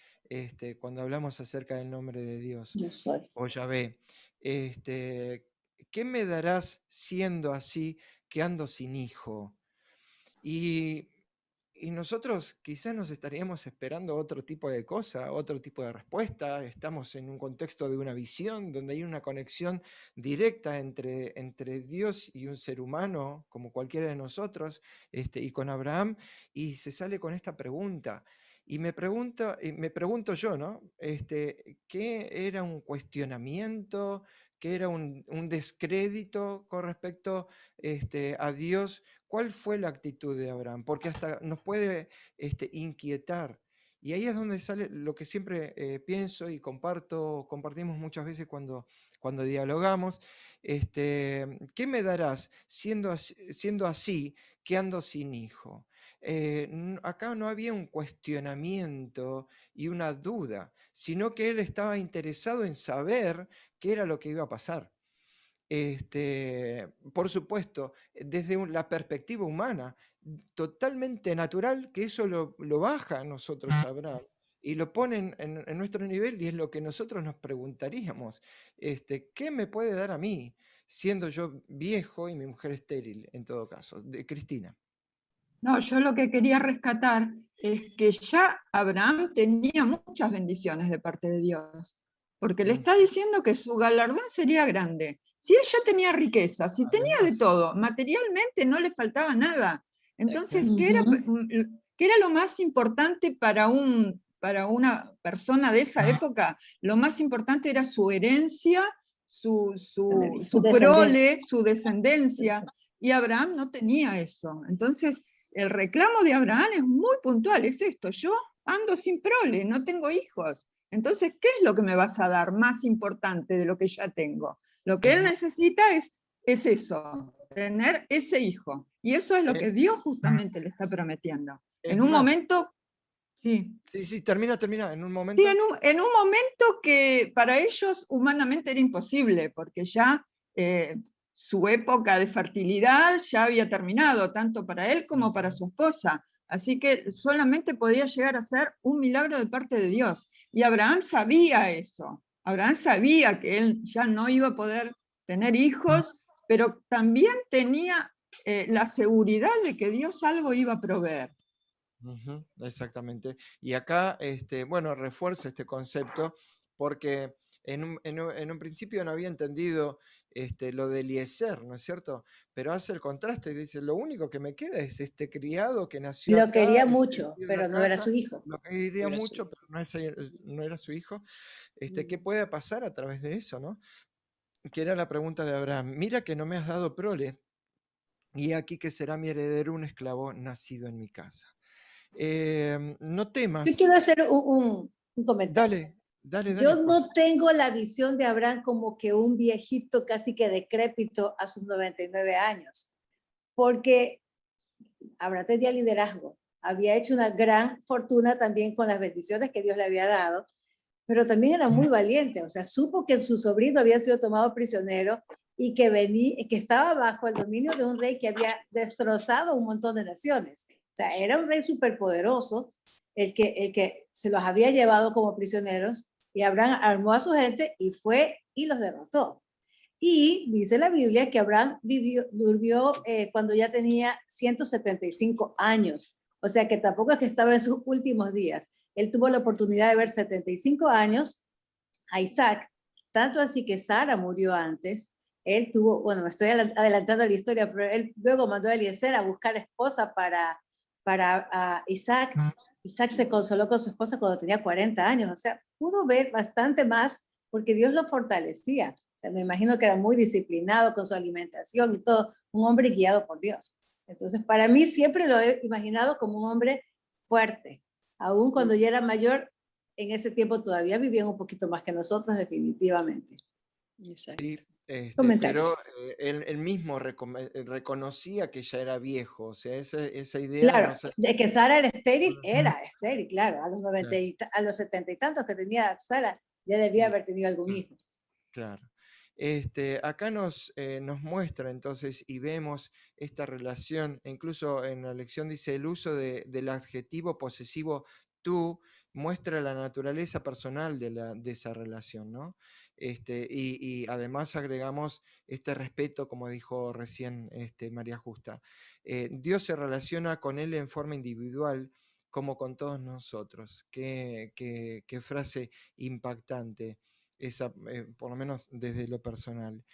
Cuando hablamos acerca del nombre de Dios, Yo soy. o Yahvé. ¿Qué me darás siendo así que ando sin hijo? Y nosotros quizás nos estaríamos esperando otro tipo de cosa, otro tipo de respuesta. Estamos en un contexto de una visión donde hay una conexión directa entre Dios y un ser humano, como cualquiera de nosotros, y con Abraham, y se sale con esta pregunta. Y me pregunto yo, ¿no? ¿Qué era un cuestionamiento? ¿Qué era un descrédito con respecto a Dios? ¿Cuál fue la actitud de Abraham? Porque hasta nos puede inquietar. Y ahí es donde sale lo que siempre pienso y compartimos muchas veces cuando dialogamos. ¿Qué me darás siendo así que ando sin hijo? Acá no había un cuestionamiento y una duda, sino que él estaba interesado en saber qué era lo que iba a pasar. Por supuesto, desde la perspectiva humana, totalmente natural que eso lo baja a nosotros, Abraham, y lo pone en nuestro nivel y es lo que nosotros nos preguntaríamos, ¿qué me puede dar a mí, siendo yo viejo y mi mujer estéril, en todo caso? Cristina. No, yo lo que quería rescatar es que ya Abraham tenía muchas bendiciones de parte de Dios, porque le está diciendo que su galardón sería grande. Si él ya tenía riqueza, si tenía de Además, todo, materialmente no le faltaba nada. Entonces, ¿qué era lo más importante para una persona de esa época? Lo más importante era su herencia, su prole, su descendencia, y Abraham no tenía eso. Entonces, el reclamo de Abraham es muy puntual, es esto: yo ando sin prole, no tengo hijos. Entonces, ¿qué es lo que me vas a dar más importante de lo que ya tengo? Lo que él necesita es eso, tener ese hijo. Y eso es lo que Dios justamente le está prometiendo. En un momento, sí. Sí, termina, en un momento. Sí, en un momento que para ellos humanamente era imposible, porque ya su época de fertilidad ya había terminado, tanto para él como para su esposa. Así que solamente podía llegar a ser un milagro de parte de Dios. Y Abraham sabía eso. Abraham sabía que él ya no iba a poder tener hijos, pero también tenía la seguridad de que Dios algo iba a proveer. Exactamente. Y acá, bueno, refuerza este concepto porque en un principio no había entendido lo de Eliezer, ¿no es cierto? Pero hace el contraste y dice, lo único que me queda es este criado que nació Lo acá, quería es mucho, de la pero no era casa, su hijo. lo quería mucho, pero no era su hijo. ¿Qué puede pasar a través de eso, no? Que era la pregunta de Abraham. Mira que no me has dado prole. y aquí que será mi heredero un esclavo nacido en mi casa. No temas. Yo quiero hacer un comentario. Dale, dale, Yo Juan. no tengo la visión de Abraham como que un viejito casi que decrépito a sus 99 años, porque Abraham tenía liderazgo, había hecho una gran fortuna también con las bendiciones que Dios le había dado, pero también era muy valiente, o sea, supo que su sobrino había sido tomado prisionero y que estaba bajo el dominio de un rey que había destrozado un montón de naciones. O sea, era un rey superpoderoso el que se los había llevado como prisioneros, y Abraham armó a su gente y fue y los derrotó. Y dice la Biblia que Abraham durmió cuando ya tenía 175 años. O sea que tampoco es que estaba en sus últimos días. Él tuvo la oportunidad de ver 75 años a Isaac, tanto así que Sara murió antes. Él tuvo, bueno, me estoy adelantando la historia, pero él luego mandó a Eliezer a buscar esposa para Isaac. Isaac se consoló con su esposa cuando tenía 40 años, o sea, pudo ver bastante más porque Dios lo fortalecía. O sea, me imagino que era muy disciplinado con su alimentación y todo, un hombre guiado por Dios. Entonces, para mí siempre lo he imaginado como un hombre fuerte. Aún cuando ya era mayor, en ese tiempo todavía vivían un poquito más que nosotros, definitivamente. Exacto. Sí, Comentario. pero él mismo reconocía que ya era viejo, o sea, esa idea Claro, no se... de que Sara era estéril, claro, a los 90 a los 70 y tantos que tenía Sara, ya debía haber tenido algún hijo. Claro. Acá nos muestra entonces y vemos esta relación, e incluso en la lección dice el uso del adjetivo posesivo tú muestra la naturaleza personal de esa relación, ¿no? Y además agregamos este respeto, como dijo recién María Justa. Dios se relaciona con él en forma individual, como con todos nosotros. Qué frase impactante esa, por lo menos desde lo personal.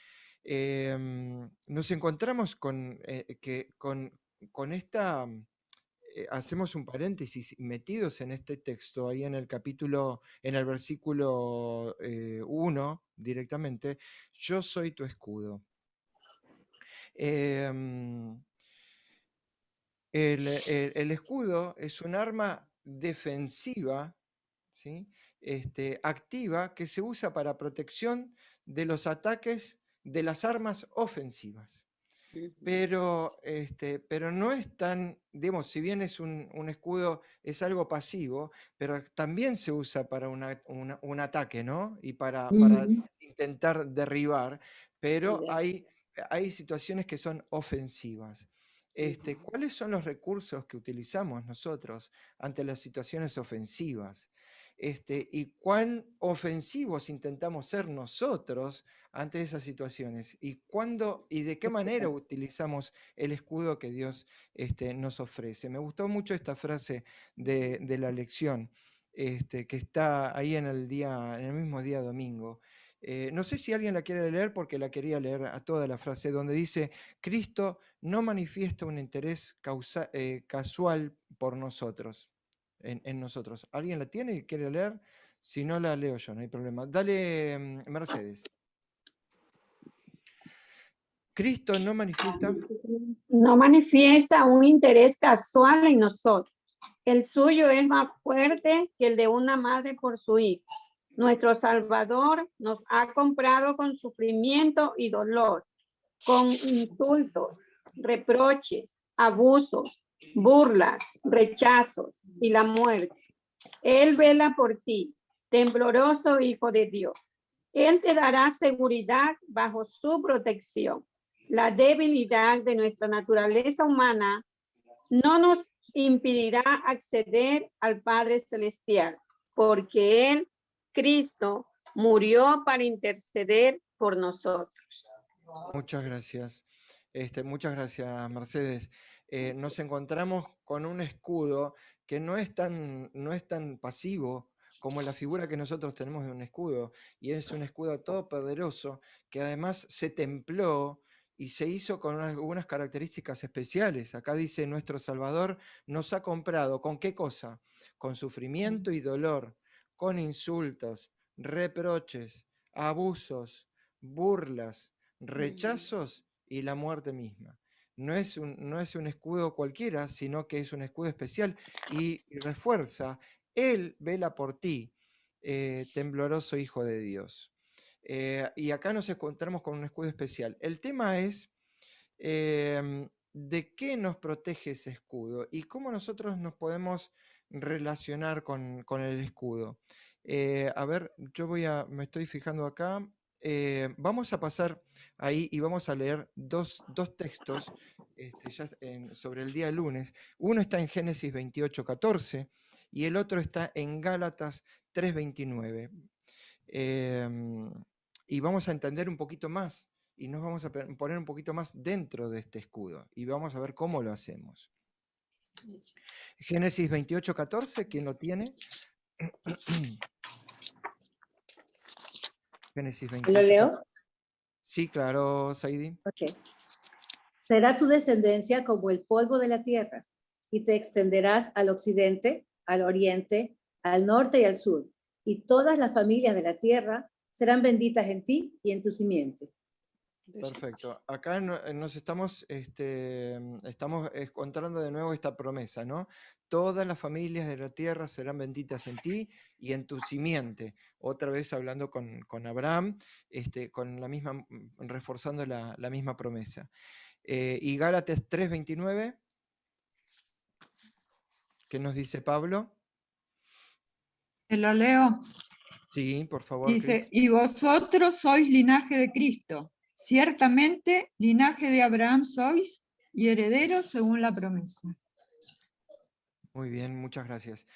Nos encontramos con esta, hacemos un paréntesis, metidos en este texto, ahí en el capítulo, en el versículo 1 directamente, yo soy tu escudo. El escudo es un arma defensiva, ¿sí? Activa que se usa para protección de los ataques de las armas ofensivas. Pero no es tan, digamos, si bien es un escudo, es algo pasivo, pero también se usa para un ataque, ¿no? Y para intentar derribar, pero hay situaciones que son ofensivas. ¿Cuáles son los recursos que utilizamos nosotros ante las situaciones ofensivas? Y cuán ofensivos intentamos ser nosotros ante esas situaciones, y cuándo y de qué manera utilizamos el escudo que Dios nos ofrece. Me gustó mucho esta frase de la lección, que está ahí en el mismo día domingo. No sé si alguien la quiere leer, porque la quería leer a toda la frase, donde dice: Cristo no manifiesta un interés casual por nosotros, en nosotros. ¿Alguien la tiene y quiere leer? Si no, la leo yo, no hay problema. Dale, Mercedes. Cristo no manifiesta. No manifiesta un interés casual en nosotros. El suyo es más fuerte que el de una madre por su hijo. Nuestro Salvador nos ha comprado con sufrimiento y dolor, con insultos, reproches, abusos, burlas, rechazos y la muerte. Él vela por ti, tembloroso Hijo de Dios. Él te dará seguridad bajo su protección. La debilidad de nuestra naturaleza humana no nos impedirá acceder al Padre Celestial, porque Él, Cristo, murió para interceder por nosotros. Muchas gracias. Muchas gracias, Mercedes. Nos encontramos con un escudo que no es tan pasivo como la figura que nosotros tenemos de un escudo, y es un escudo todopoderoso que además se templó y se hizo con algunas características especiales. Acá dice: nuestro Salvador nos ha comprado, ¿con qué cosa? Con sufrimiento y dolor, con insultos, reproches, abusos, burlas, rechazos y la muerte misma. no es un escudo cualquiera, sino que es un escudo especial y refuerza, Él vela por ti, tembloroso Hijo de Dios. Y acá nos encontramos con un escudo especial. El tema es de qué nos protege ese escudo y cómo nosotros nos podemos relacionar con el escudo. A ver, me estoy fijando acá. Vamos a pasar ahí y vamos a leer dos textos sobre el día lunes. Uno está en Génesis 28:14 y el otro está en Gálatas 3:29. Y vamos a entender un poquito más y nos vamos a poner un poquito más dentro de este escudo y vamos a ver cómo lo hacemos. Génesis 28:14, ¿quién lo tiene? Génesis 28. ¿Lo leo? Sí, claro, Saidi. Ok. Será tu descendencia como el polvo de la tierra, y te extenderás al occidente, al oriente, al norte y al sur, y todas las familias de la tierra serán benditas en ti y en tu simiente. Perfecto. Acá nos estamos encontrando de nuevo esta promesa, ¿no? Todas las familias de la tierra serán benditas en ti y en tu simiente. Otra vez hablando con Abraham, con la misma, reforzando la misma promesa. Y Gálatas 3:29, ¿qué nos dice Pablo? ¿Te lo leo? Sí, por favor. Dice, Cris. y vosotros sois linaje de Cristo. Ciertamente, linaje de Abraham sois y herederos según la promesa. Muy bien, muchas gracias.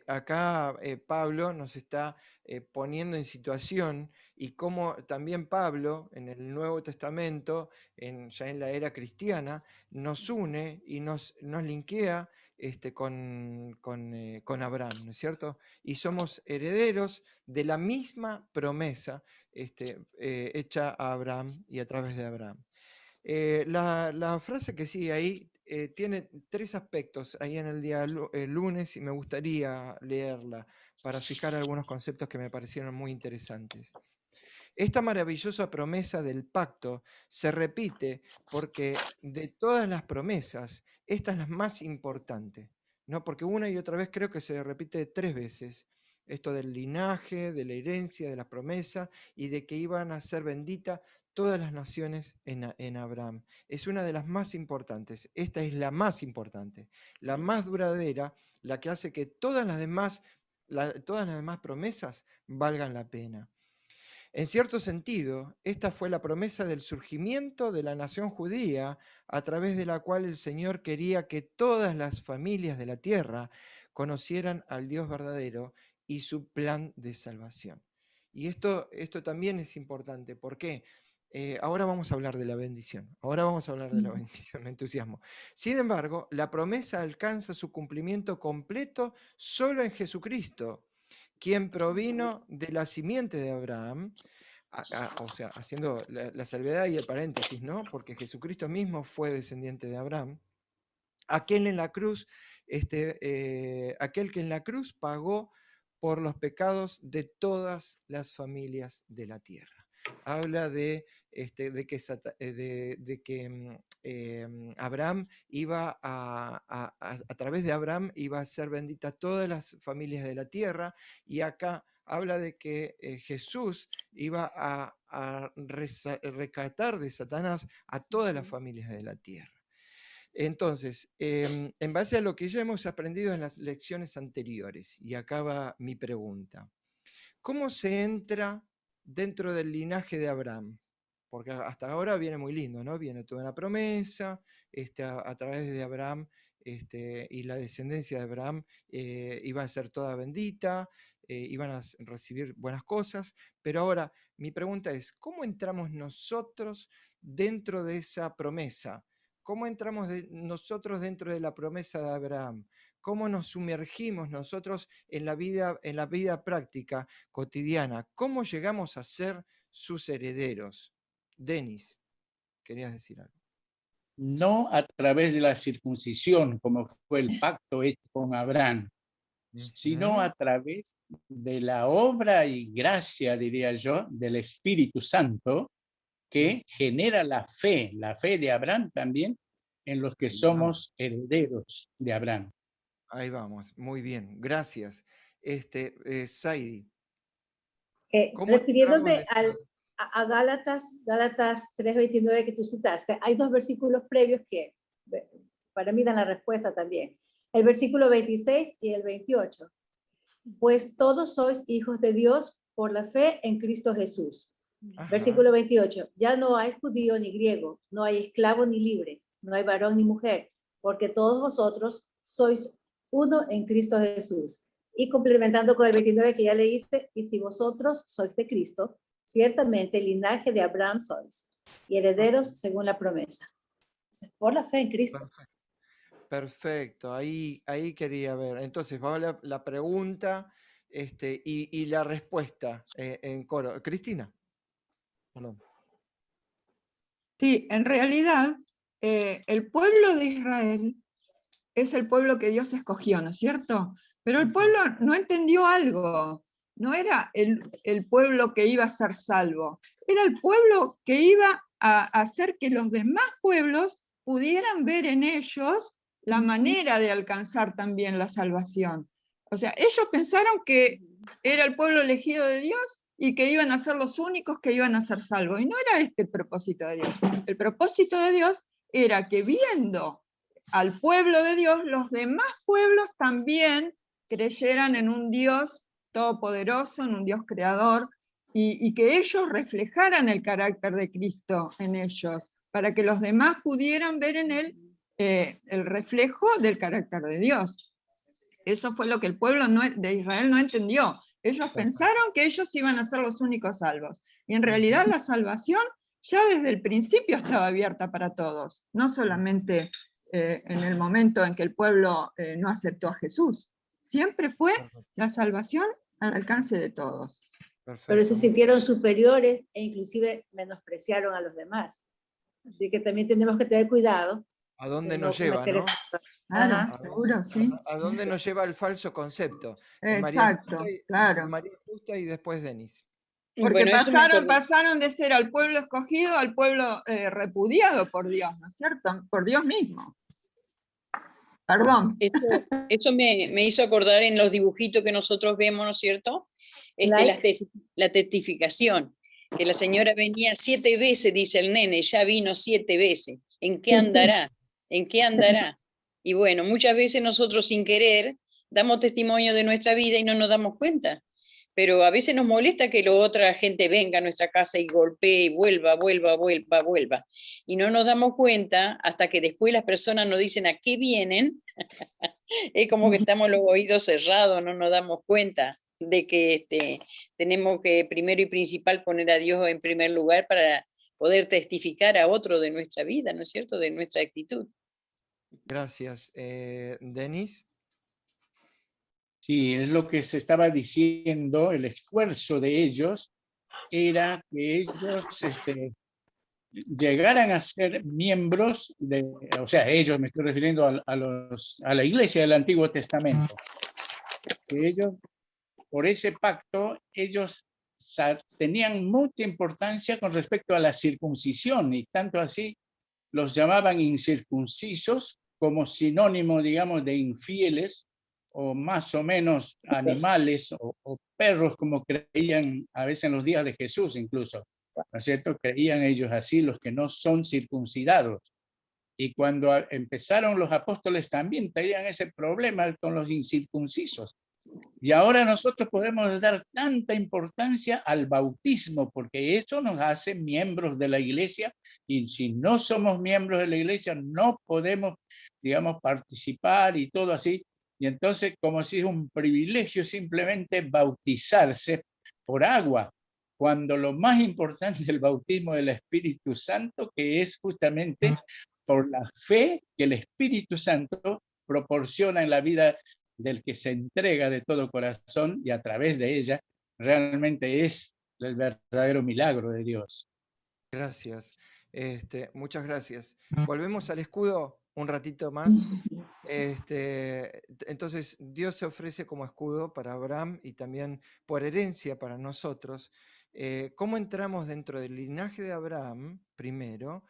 Acá Pablo nos está poniendo en situación y cómo también Pablo en el Nuevo Testamento, ya en la era cristiana, nos une y nos linkea con Abraham, ¿no es cierto? Y somos herederos de la misma promesa hecha a Abraham y a través de Abraham. La frase que sigue ahí tiene tres aspectos ahí en el día lunes y me gustaría leerla para fijar algunos conceptos que me parecieron muy interesantes. Esta maravillosa promesa del pacto se repite porque de todas las promesas, esta es la más importante, ¿no? Porque una y otra vez creo que se repite 3 veces. Esto del linaje, de la herencia, de las promesas y de que iban a ser benditas todas las naciones en Abraham. Es una de las más importantes. Esta es la más importante, la más duradera, la que hace que todas las demás promesas valgan la pena. En cierto sentido, esta fue la promesa del surgimiento de la nación judía, a través de la cual el Señor quería que todas las familias de la tierra conocieran al Dios verdadero y su plan de salvación. Y esto también es importante. ¿Por qué? Ahora vamos a hablar de la bendición. Me entusiasmo. Sin embargo, la promesa alcanza su cumplimiento completo solo en Jesucristo, quien provino de la simiente de Abraham, o sea, haciendo la salvedad y el paréntesis, ¿no? Porque Jesucristo mismo fue descendiente de Abraham, aquel que en la cruz pagó por los pecados de todas las familias de la tierra. Habla de que Abraham iba a través de Abraham iba a ser bendita todas las familias de la tierra, y acá habla de que Jesús iba a rescatar de Satanás a todas las familias de la tierra. Entonces, en base a lo que ya hemos aprendido en las lecciones anteriores, y acá va mi pregunta, ¿cómo se entra dentro del linaje de Abraham? Porque hasta ahora viene muy lindo, ¿no? Viene toda una promesa, a través de Abraham y la descendencia de Abraham iba a ser toda bendita, iban a recibir buenas cosas, pero ahora mi pregunta es, ¿cómo entramos nosotros dentro de esa promesa? ¿Cómo entramos nosotros dentro de la promesa de Abraham? ¿Cómo nos sumergimos nosotros en la vida práctica cotidiana? ¿Cómo llegamos a ser sus herederos? Denis, ¿querías decir algo? No a través de la circuncisión, como fue el pacto hecho con Abraham, sino a través de la obra y gracia, diría yo, del Espíritu Santo, que genera la fe de Abraham también en los que somos herederos de Abraham. Ahí vamos, muy bien, gracias. Saidi, ¿cómo Refiriéndome entramos a Gálatas 3:29 que tú citaste, hay dos versículos previos que para mí dan la respuesta también. El versículo 26 y el 28. Pues todos sois hijos de Dios por la fe en Cristo Jesús. Ajá. Versículo 28. Ya no hay judío ni griego, no hay esclavo ni libre, no hay varón ni mujer, porque todos vosotros sois uno en Cristo Jesús. Y complementando con el 29 que ya leíste, y si vosotros sois de Cristo, ciertamente el linaje de Abraham sois, y herederos según la promesa. Entonces, por la fe en Cristo. Perfecto, ahí quería ver. Entonces, va la pregunta y la respuesta en coro. Cristina. Perdón. Sí, en realidad, el pueblo de Israel es el pueblo que Dios escogió, ¿no es cierto? Pero el pueblo no entendió algo. No era el pueblo que iba a ser salvo, era el pueblo que iba a hacer que los demás pueblos pudieran ver en ellos la manera de alcanzar también la salvación. O sea, ellos pensaron que era el pueblo elegido de Dios y que iban a ser los únicos que iban a ser salvos. Y no era este el propósito de Dios. El propósito de Dios era que viendo al pueblo de Dios, los demás pueblos también creyeran en un Dios todopoderoso, en un Dios creador, y que ellos reflejaran el carácter de Cristo en ellos, para que los demás pudieran ver en él el reflejo del carácter de Dios. Eso fue lo que el pueblo de Israel no entendió. Ellos pensaron que ellos iban a ser los únicos salvos. Y en realidad la salvación ya desde el principio estaba abierta para todos, no solamente en el momento en que el pueblo no aceptó a Jesús. Siempre fue la salvación al alcance de todos. Perfecto. Pero se sintieron superiores e inclusive menospreciaron a los demás. Así que también tenemos que tener cuidado. ¿A dónde nos lleva, no? Claro, seguro, sí. ¿A dónde nos lleva el falso concepto? Exacto, claro. María Justa y después Denis. Porque pasaron de ser al pueblo escogido al pueblo repudiado por Dios, ¿no es cierto? Por Dios mismo. Perdón. Eso me hizo acordar en los dibujitos que nosotros vemos, ¿no es cierto? La testificación, que la señora venía 7 veces, dice el nene, ya vino 7 veces. ¿En qué andará? ¿En qué andará? Y bueno, muchas veces nosotros sin querer damos testimonio de nuestra vida y no nos damos cuenta. Pero a veces nos molesta que la otra gente venga a nuestra casa y golpee y vuelva. Y no nos damos cuenta hasta que después las personas nos dicen a qué vienen. Es como que estamos los oídos cerrados, no nos damos cuenta de que tenemos que primero y principal poner a Dios en primer lugar para poder testificar a otro de nuestra vida, ¿no es cierto? De nuestra actitud. Gracias. Denis. Sí, es lo que se estaba diciendo, el esfuerzo de ellos era que ellos llegaran a ser miembros o sea, ellos, me estoy refiriendo a la iglesia del Antiguo Testamento, que ellos, por ese pacto, ellos tenían mucha importancia con respecto a la circuncisión, y tanto así los llamaban incircuncisos como sinónimo, digamos, de infieles, o más o menos animales o perros, como creían a veces en los días de Jesús incluso, ¿no es cierto? Creían ellos así, los que no son circuncidados. Y cuando empezaron los apóstoles también tenían ese problema con los incircuncisos. Y ahora nosotros podemos dar tanta importancia al bautismo, porque eso nos hace miembros de la iglesia, y si no somos miembros de la iglesia no podemos, digamos, participar y todo así. Y entonces, como si es un privilegio simplemente bautizarse por agua, cuando lo más importante del bautismo del Espíritu Santo, que es justamente por la fe que el Espíritu Santo proporciona en la vida del que se entrega de todo corazón, y a través de ella realmente es el verdadero milagro de Dios. Gracias. Muchas gracias. Volvemos al escudo un ratito más. Entonces, Dios se ofrece como escudo para Abraham y también por herencia para nosotros. ¿cómo entramos dentro del linaje de Abraham, primero,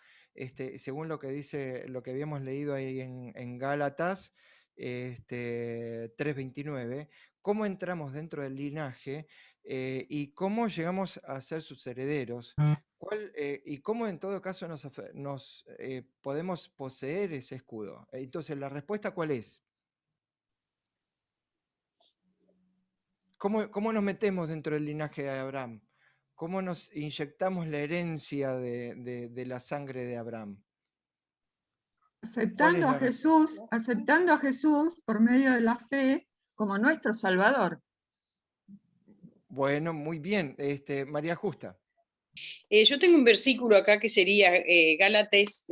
según lo que dice, lo que habíamos leído ahí en Gálatas 3:29, cómo entramos dentro del linaje y cómo llegamos a ser sus herederos? Y cómo en todo caso nos podemos poseer ese escudo. Entonces, ¿la respuesta cuál es? ¿Cómo nos metemos dentro del linaje de Abraham? ¿Cómo nos inyectamos la herencia de la sangre de Abraham? Aceptando a Jesús por medio de la fe como nuestro Salvador. Bueno, muy bien. María Justa. Yo tengo un versículo acá que sería Gálatas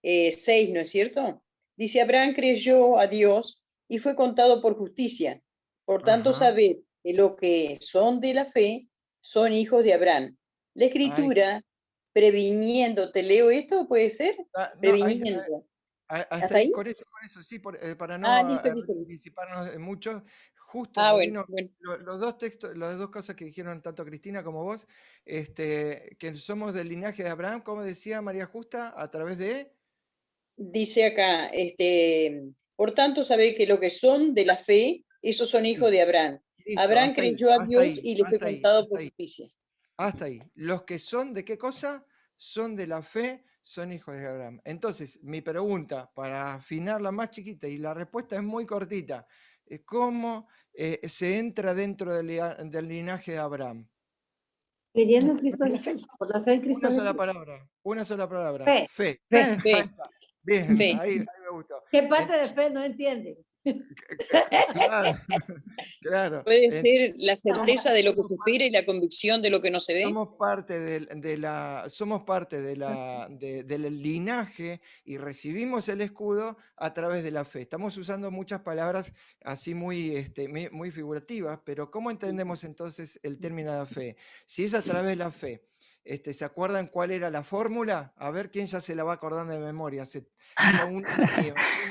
6, ¿no es cierto? Dice, Abraham creyó a Dios y fue contado por justicia. Por tanto, Ajá. sabed que los que son de la fe son hijos de Abraham. La escritura, previniendo, ¿te leo esto? ¿Puede ser? Previniendo. Hasta ahí, con eso sí, para no Listo. disiparnos mucho, justo me Bueno. vino los dos textos, las dos cosas que dijeron tanto Cristina como vos, que somos del linaje de Abraham, como decía María Justa, a través de... Dice acá, por tanto, sabéis que los que son de la fe, esos son hijos de Abraham. Listo, Abraham hasta ahí, creyó a hasta Dios ahí, y le fue hasta ahí, contado hasta por ahí. justicia. Hasta ahí. Los que son de qué cosa? Son de la fe, son hijos de Abraham. Entonces, mi pregunta, para afinarla más chiquita, y la respuesta es muy cortita, ¿cómo se entra dentro del linaje de Abraham? Creyendo en Cristo Jesús, por la fe en Cristo Una Jesús. sola palabra. Fe. Fe. Fe. Ahí está. Bien, Fe. ahí me gustó. ¿Qué parte de fe no entiende? Claro. Puede ser la certeza de lo que se espera y la convicción de lo que no se ve. Somos parte del linaje y recibimos el escudo a través de la fe. Estamos usando muchas palabras así muy figurativas, pero ¿cómo entendemos entonces el término de la fe? Si es a través de la fe, ¿se acuerdan cuál era la fórmula? A ver quién ya se la va acordando de memoria. Hace ya un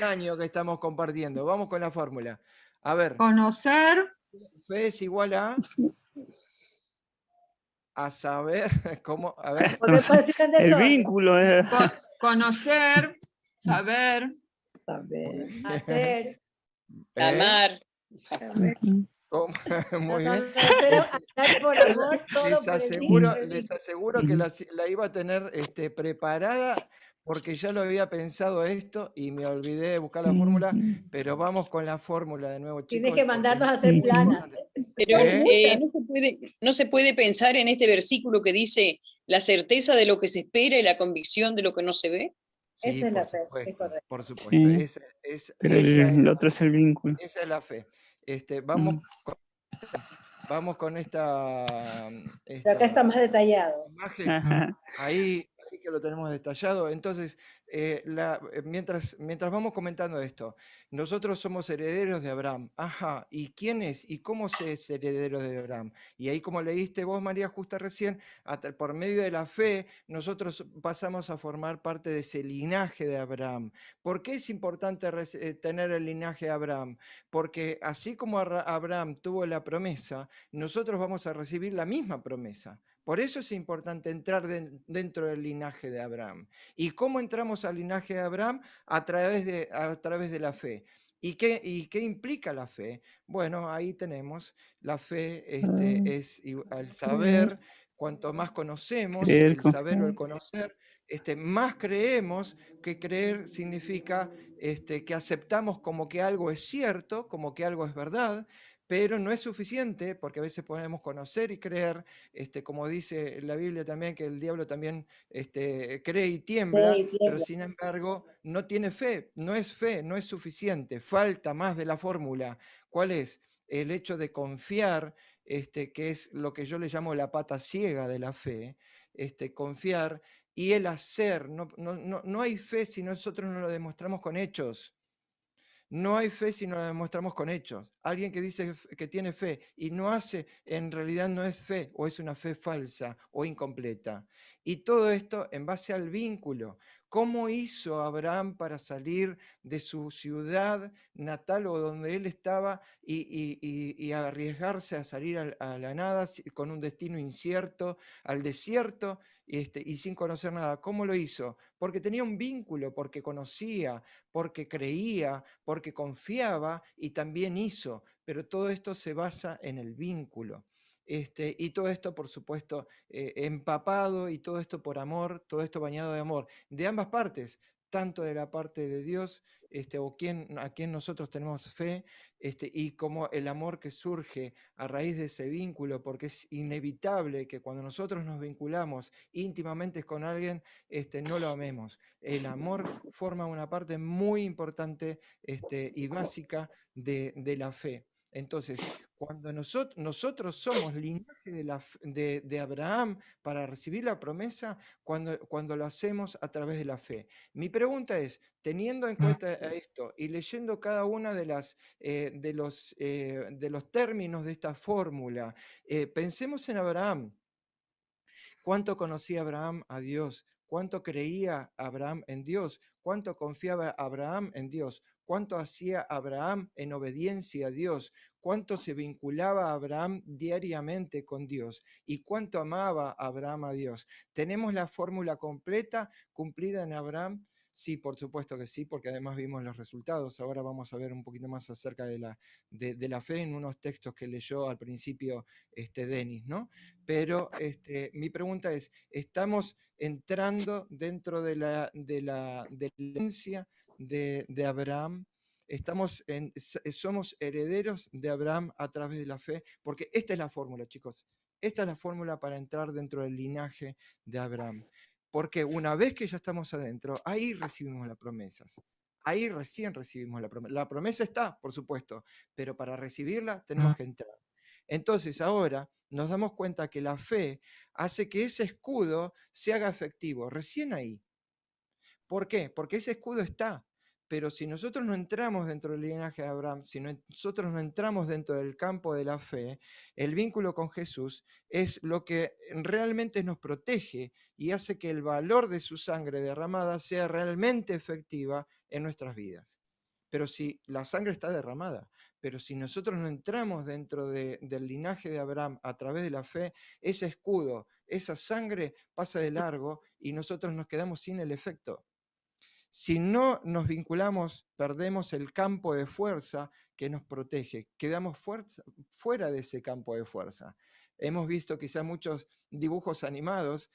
año que estamos compartiendo. Vamos con la fórmula. A ver. Conocer. Fe es igual a saber cómo, a ver. El vínculo es... Conocer, saber, hacer, amar. Muy bien. Hacer por amor, todo les aseguro que la iba a tener preparada porque ya lo había pensado esto y me olvidé de buscar la fórmula, pero vamos con la fórmula de nuevo, chicos. Tienes que mandarnos a hacer planas. Pero no se puede pensar en este versículo que dice la certeza de lo que se espera y la convicción de lo que no se ve. Sí, esa es la fe, es correcto, por supuesto. Sí. Pero el otro es el vínculo. Esa es la fe. Vamos con esta... Pero acá está más detallado. Imagen. Ahí que lo tenemos detallado. Entonces, mientras vamos comentando esto, nosotros somos herederos de Abraham. Ajá, ¿y quién es? ¿Y cómo se es heredero de Abraham? Y ahí, como leíste vos, María Justa, recién, por medio de la fe, nosotros pasamos a formar parte de ese linaje de Abraham. ¿Por qué es importante tener el linaje de Abraham? Porque así como Abraham tuvo la promesa, nosotros vamos a recibir la misma promesa. Por eso es importante entrar dentro del linaje de Abraham. ¿Y cómo entramos al linaje de Abraham? A través de la fe. ¿Y qué implica la fe? Bueno, ahí tenemos, la fe es el saber, cuanto más conocemos, el saber o el conocer, más creemos, que creer significa que aceptamos como que algo es cierto, como que algo es verdad, pero no es suficiente, porque a veces podemos conocer y creer, como dice la Biblia también, que el diablo también cree y tiembla, pero sin embargo no tiene fe, no es suficiente, falta más de la fórmula. ¿Cuál es? El hecho de confiar, que es lo que yo le llamo la pata ciega de la fe, confiar y el hacer. No hay fe si nosotros no lo demostramos con hechos. No hay fe si no la demostramos con hechos. Alguien que dice que tiene fe y no hace, en realidad no es fe, o es una fe falsa o incompleta. Y todo esto en base al vínculo. ¿Cómo hizo Abraham para salir de su ciudad natal o donde él estaba y arriesgarse a salir a la nada con un destino incierto, al desierto y sin conocer nada? ¿Cómo lo hizo? Porque tenía un vínculo, porque conocía, porque creía, porque confiaba y también hizo. Pero todo esto se basa en el vínculo. Y todo esto, por supuesto, empapado y todo esto por amor, todo esto bañado de amor, de ambas partes, tanto de la parte de Dios, a quien nosotros tenemos fe, y como el amor que surge a raíz de ese vínculo, porque es inevitable que cuando nosotros nos vinculamos íntimamente con alguien, no lo amemos. El amor forma una parte muy importante y básica de la fe. Entonces, cuando nosotros somos linaje de Abraham para recibir la promesa, cuando lo hacemos a través de la fe. Mi pregunta es, teniendo en cuenta esto y leyendo cada una de los términos de esta fórmula, pensemos en Abraham. ¿Cuánto conocía Abraham a Dios? ¿Cuánto creía Abraham en Dios? ¿Cuánto confiaba Abraham en Dios? ¿Cuánto hacía Abraham en obediencia a Dios? ¿Cuánto se vinculaba Abraham diariamente con Dios? ¿Y cuánto amaba Abraham a Dios? ¿Tenemos la fórmula completa, cumplida en Abraham? Sí, por supuesto que sí, porque además vimos los resultados. Ahora vamos a ver un poquito más acerca de la fe en unos textos que leyó al principio Denis, ¿no? Pero mi pregunta es, ¿estamos entrando dentro de la herencia de Abraham? ¿Somos herederos de Abraham a través de la fe? Porque esta es la fórmula, chicos. Esta es la fórmula para entrar dentro del linaje de Abraham. Porque una vez que ya estamos adentro, ahí recibimos las promesas. Ahí recién recibimos la promesa. La promesa está, por supuesto, pero para recibirla tenemos que entrar. Entonces ahora nos damos cuenta que la fe hace que ese escudo se haga efectivo, recién ahí. ¿Por qué? Porque ese escudo está, pero si nosotros no entramos dentro del linaje de Abraham, si nosotros no entramos dentro del campo de la fe, el vínculo con Jesús es lo que realmente nos protege y hace que el valor de su sangre derramada sea realmente efectiva en nuestras vidas. Pero si la sangre está derramada, pero si nosotros no entramos dentro del linaje de Abraham a través de la fe, ese escudo, esa sangre pasa de largo y nosotros nos quedamos sin el efecto. Si no nos vinculamos, perdemos el campo de fuerza que nos protege, quedamos fuera de ese campo de fuerza. Hemos visto quizá muchos dibujos animados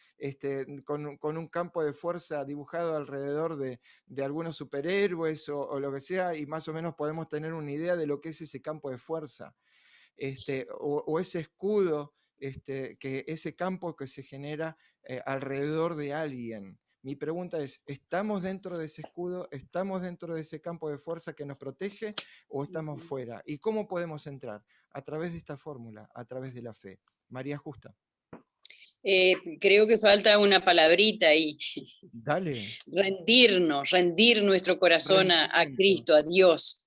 con un campo de fuerza dibujado alrededor de algunos superhéroes o lo que sea, y más o menos podemos tener una idea de lo que es ese campo de fuerza, o ese escudo, ese campo que se genera alrededor de alguien. Mi pregunta es, ¿estamos dentro de ese escudo? ¿Estamos dentro de ese campo de fuerza que nos protege o estamos fuera? ¿Y cómo podemos entrar? A través de esta fórmula, a través de la fe. María Justa. Creo que falta una palabrita ahí. Dale. Rendir nuestro corazón a Cristo, a Dios.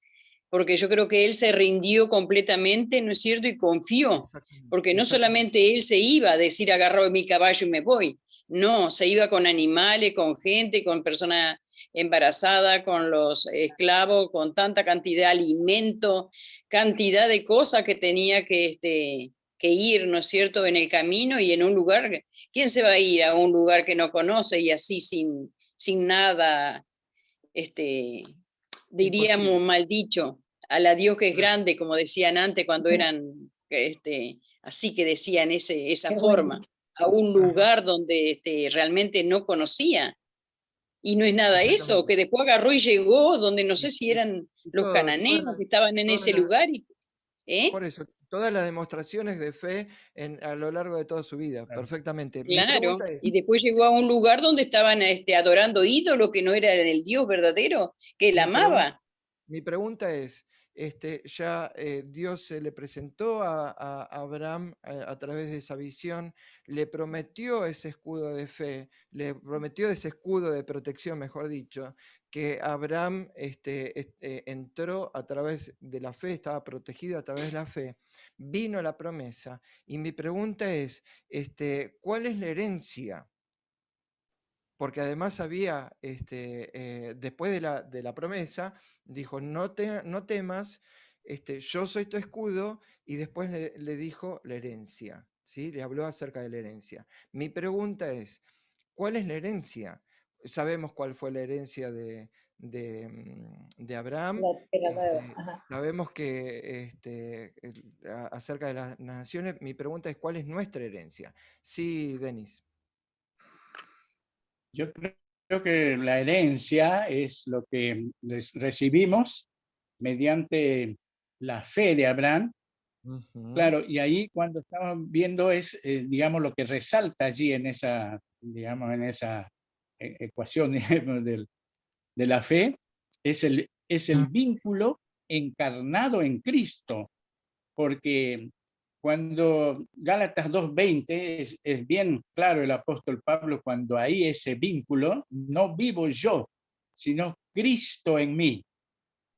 Porque yo creo que Él se rindió completamente, ¿no es cierto? Y confió. Porque no solamente Él se iba a decir, agarro mi caballo y me voy. No, se iba con animales, con gente, con personas embarazadas, con los esclavos, con tanta cantidad de alimento, cantidad de cosas que tenía que ir, ¿no es cierto?, en el camino y en un lugar. ¿Quién se va a ir a un lugar que no conoce y así sin nada, diríamos imposible, mal dicho, a la Dios que es grande, como decían antes cuando eran, así que decían esa forma, a un lugar donde realmente no conocía? Y no es nada eso, que después agarró y llegó donde no sé si eran los cananeos que estaban en ese lugar. Por eso, todas las demostraciones de fe a lo largo de toda su vida, perfectamente. Claro, y después llegó a un lugar donde estaban adorando ídolos que no era el Dios verdadero, que él amaba. Mi pregunta es, ya Dios se le presentó a Abraham a través de esa visión, le prometió ese escudo de fe, le prometió ese escudo de protección, mejor dicho, que Abraham entró a través de la fe, estaba protegido a través de la fe, vino la promesa, y mi pregunta es, ¿cuál es la herencia? porque además había, después de la promesa, dijo, no temas, yo soy tu escudo, y después le dijo la herencia, ¿sí? Le habló acerca de la herencia. Mi pregunta es, ¿cuál es la herencia? Sabemos cuál fue la herencia de Abraham. Sabemos que acerca de las naciones, mi pregunta es, ¿cuál es nuestra herencia? Sí, Denis. Yo creo que la herencia es lo que recibimos mediante la fe de Abraham. Claro, y ahí cuando estamos viendo es, digamos, lo que resalta allí en esa, digamos, en esa ecuación, digamos, de la fe, es el vínculo encarnado en Cristo, porque cuando Gálatas 2:20 es bien claro el apóstol Pablo, cuando hay ese vínculo, no vivo yo, sino Cristo en mí.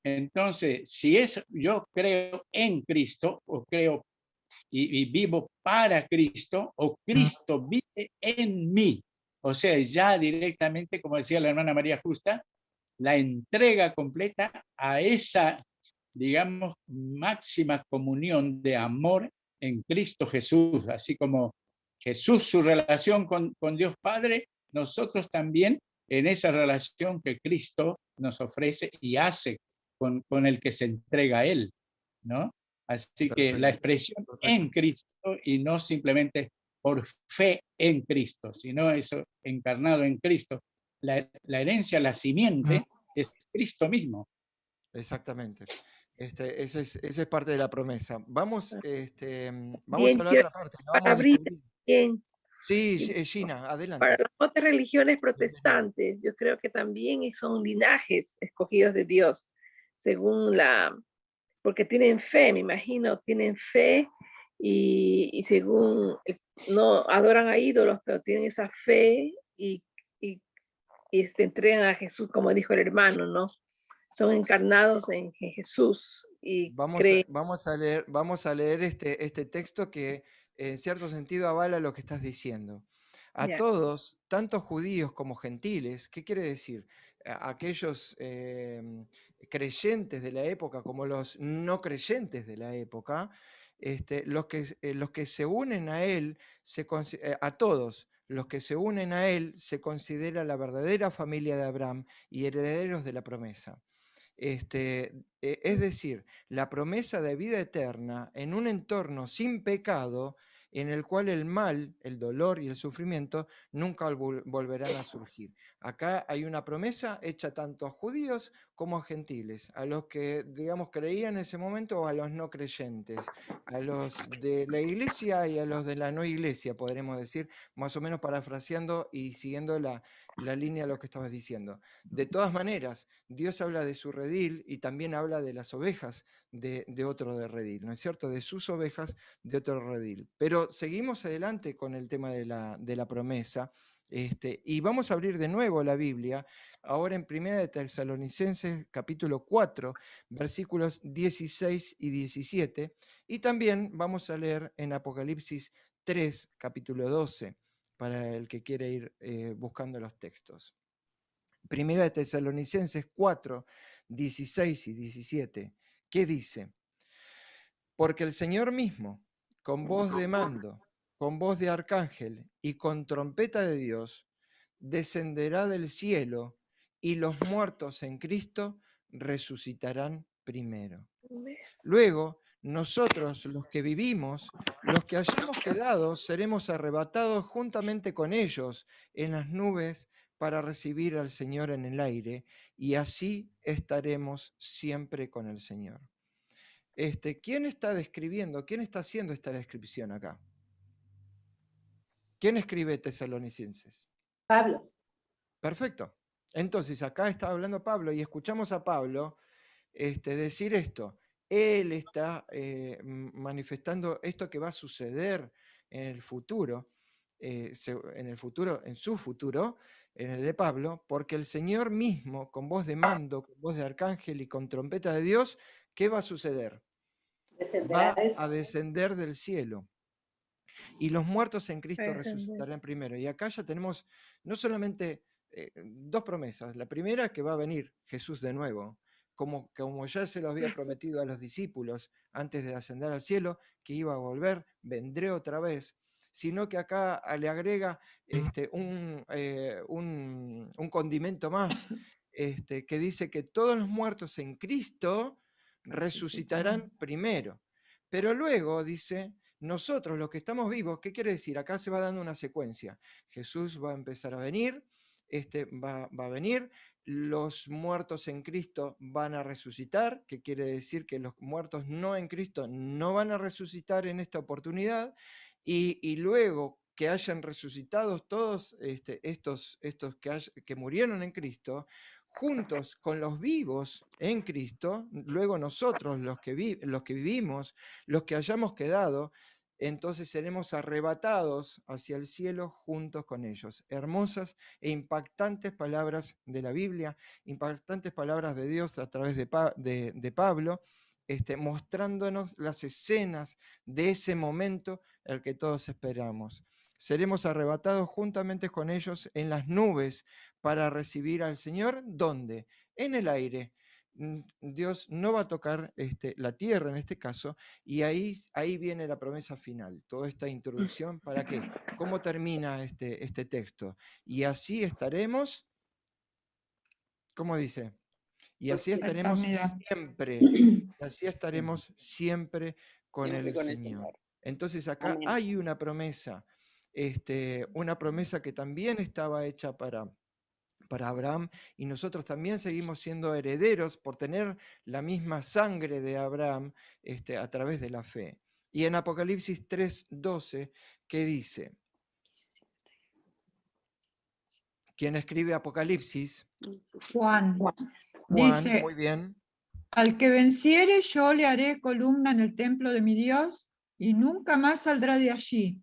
Entonces, si yo creo en Cristo, o creo y vivo para Cristo, o Cristo vive en mí, o sea, ya directamente, como decía la hermana María Justa, la entrega completa a esa, digamos, máxima comunión de amor en Cristo Jesús, así como Jesús, su relación con Dios Padre, nosotros también en esa relación que Cristo nos ofrece y hace con el que se entrega a Él, ¿no? Así que la expresión en Cristo, y no simplemente por fe en Cristo, sino eso encarnado en Cristo. La herencia, la simiente, es Cristo mismo. Exactamente. Esa es parte de la promesa. Vamos, vamos Bien, a la otra parte. La vamos a abrir descubrir. bien. Sí, Gina, Para adelante. las otras religiones protestantes, yo creo que también son linajes escogidos de Dios, según porque tienen fe, me imagino, tienen fe y según, no adoran a ídolos, pero tienen esa fe y se entregan a Jesús, como dijo el hermano, ¿no? Son encarnados en Jesús y creen. Vamos a leer este texto que en cierto sentido avala lo que estás diciendo. A todos, tanto judíos como gentiles, ¿qué quiere decir? Aquellos creyentes de la época como los no creyentes de la época, los que se unen a él, a todos los que se unen a él, se considera la verdadera familia de Abraham y herederos de la promesa. Es decir, la promesa de vida eterna en un entorno sin pecado en el cual el mal, el dolor y el sufrimiento nunca volverán a surgir. Acá hay una promesa hecha tanto a judíos como a gentiles, a los que, digamos, creían en ese momento o a los no creyentes, a los de la iglesia y a los de la no iglesia, podremos decir, más o menos parafraseando y siguiendo la línea de lo que estabas diciendo. De todas maneras, Dios habla de su redil y también habla de las ovejas de otro de redil, ¿no es cierto? De sus ovejas de otro redil. Pero seguimos adelante con el tema de la promesa. Y vamos a abrir de nuevo la Biblia, ahora en 1 de Tesalonicenses capítulo 4, versículos 16 y 17, y también vamos a leer en Apocalipsis 3, capítulo 12, para el que quiere ir buscando los textos. 1 de Tesalonicenses 4, 16 y 17, ¿qué dice? Porque el Señor mismo, con voz de mando, con voz de arcángel y con trompeta de Dios, descenderá del cielo y los muertos en Cristo resucitarán primero. Luego, nosotros, los que vivimos, los que hayamos quedado, seremos arrebatados juntamente con ellos en las nubes para recibir al Señor en el aire, y así estaremos siempre con el Señor. ¿Quién está describiendo, quién está haciendo esta descripción acá? ¿Quién escribe Tesalonicenses? Pablo. Perfecto. Entonces, acá está hablando Pablo y escuchamos a Pablo decir esto. Él está manifestando esto que va a suceder en el futuro, en su futuro, en el de Pablo, porque el Señor mismo, con voz de mando, con voz de arcángel y con trompeta de Dios, ¿qué va a suceder? Va a descender del cielo. Y los muertos en Cristo resucitarán primero. Y acá ya tenemos no solamente dos promesas. La primera, que va a venir Jesús de nuevo, como ya se lo había prometido a los discípulos antes de ascender al cielo, que iba a volver, vendré otra vez, sino que acá le agrega un condimento más, que dice que todos los muertos en Cristo resucitarán primero. Pero luego dice, nosotros los que estamos vivos, ¿qué quiere decir? Acá se va dando una secuencia. Jesús va a empezar a venir, va a venir, los muertos en Cristo van a resucitar, que quiere decir que los muertos no en Cristo no van a resucitar en esta oportunidad, y luego que hayan resucitado todos estos que murieron en Cristo, juntos con los vivos en Cristo, luego nosotros los que vivimos, los que hayamos quedado, entonces seremos arrebatados hacia el cielo juntos con ellos. Hermosas e impactantes palabras de la Biblia, impactantes palabras de Dios a través de Pablo, mostrándonos las escenas de ese momento el que todos esperamos. Seremos arrebatados juntamente con ellos en las nubes para recibir al Señor. ¿Dónde? En el aire. Dios no va a tocar la tierra en este caso, y ahí viene la promesa final, toda esta introducción. ¿Para qué? ¿Cómo termina este texto? Y así estaremos, ¿cómo dice? Y así estaremos siempre, así estaremos siempre con el Señor. Entonces acá hay una promesa que también estaba hecha para Abraham, y nosotros también seguimos siendo herederos por tener la misma sangre de Abraham a través de la fe. Y en Apocalipsis 3:12, ¿qué dice? ¿Quién escribe Apocalipsis? Juan. Dice, muy bien. Al que venciere yo le haré columna en el templo de mi Dios, y nunca más saldrá de allí.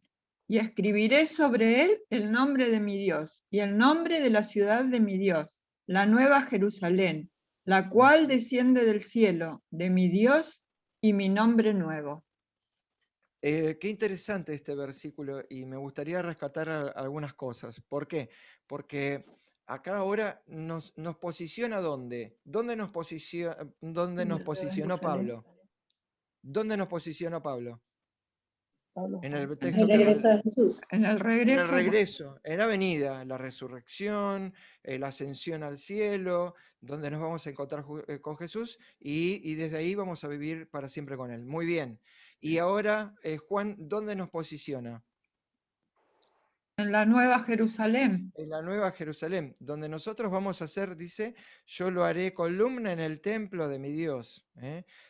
Y escribiré sobre él el nombre de mi Dios, y el nombre de la ciudad de mi Dios, la nueva Jerusalén, la cual desciende del cielo, de mi Dios, y mi nombre nuevo. Qué interesante este versículo, y me gustaría rescatar algunas cosas. ¿Por qué? Porque acá ahora nos posiciona ¿dónde? ¿Dónde nos posicionó Pablo? ¿Dónde nos posicionó Pablo? En el texto en el regreso, en la venida, la resurrección, la ascensión al cielo, donde nos vamos a encontrar con Jesús, y desde ahí vamos a vivir para siempre con Él. Muy bien. Y ahora, Juan, ¿dónde nos posiciona? En la Nueva Jerusalén. En la Nueva Jerusalén, donde nosotros vamos a hacer, dice, yo lo haré columna en el templo de mi Dios.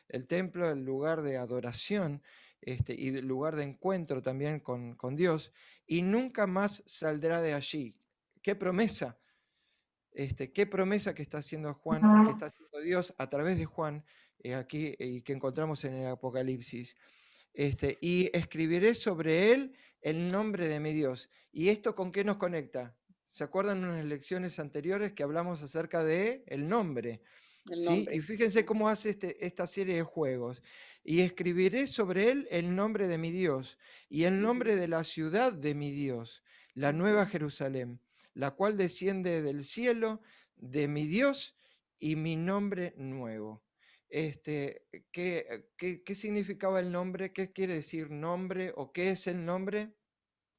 El templo, el lugar de adoración, y el lugar de encuentro también con Dios, y nunca más saldrá de allí. ¡Qué promesa! Qué promesa que está haciendo Juan, que está haciendo Dios a través de Juan, aquí, y que encontramos en el Apocalipsis. Y escribiré sobre él el nombre de mi Dios. ¿Y esto con qué nos conecta? ¿Se acuerdan en unas lecciones anteriores que hablamos acerca de el nombre? ¿Sí? Y fíjense cómo hace esta serie de juegos. Y escribiré sobre él el nombre de mi Dios y el nombre de la ciudad de mi Dios, la nueva Jerusalén, la cual desciende del cielo de mi Dios, y mi nombre nuevo. ¿Qué significaba el nombre? ¿Qué quiere decir nombre? ¿O qué es el nombre?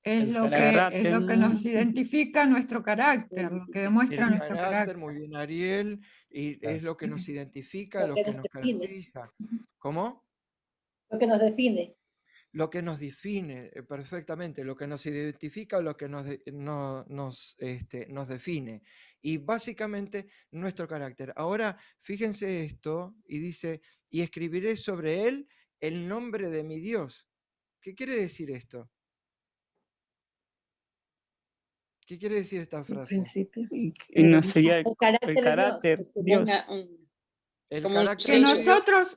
Es lo que nos identifica nuestro carácter, lo que demuestra nuestro carácter. Muy bien, Ariel, y es lo que nos identifica, lo que nos caracteriza. ¿Cómo? Lo que nos define. Lo que nos define, perfectamente, lo que nos identifica, lo que nos define. Y básicamente nuestro carácter. Ahora, fíjense esto, y dice, y escribiré sobre él el nombre de mi Dios. ¿Qué quiere decir esto? ¿Qué quiere decir esta frase? No sería el carácter de Dios.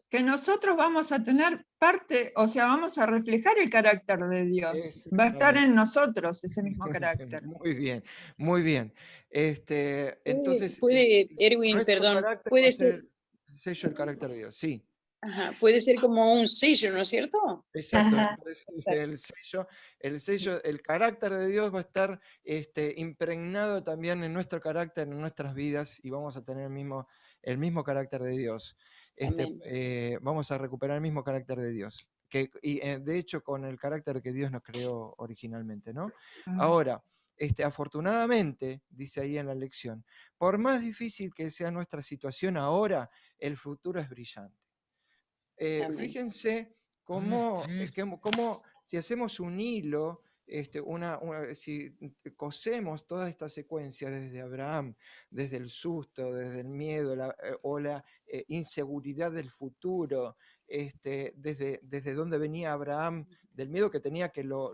Que nosotros vamos a tener parte, o sea, vamos a reflejar el carácter de Dios. Va a estar en nosotros ese mismo carácter. Muy bien, muy bien. Entonces, puede, Erwin, perdón, puede ser sello el carácter de Dios, sí. Ajá, puede ser como un sello, ¿no es cierto? Exacto, Ajá, por eso dice exacto. el sello, el carácter de Dios va a estar impregnado también en nuestro carácter, en nuestras vidas, y vamos a tener el mismo carácter de Dios. Amén. Vamos a recuperar el mismo carácter de Dios, de hecho con el carácter que Dios nos creó originalmente, ¿no? Ahora, afortunadamente, dice ahí en la lección, por más difícil que sea nuestra situación ahora, el futuro es brillante. Amén. Fíjense cómo si hacemos un hilo, si cosemos toda esta secuencia desde Abraham, desde el susto, desde el miedo o la inseguridad del futuro, desde donde venía Abraham, del miedo que tenía que lo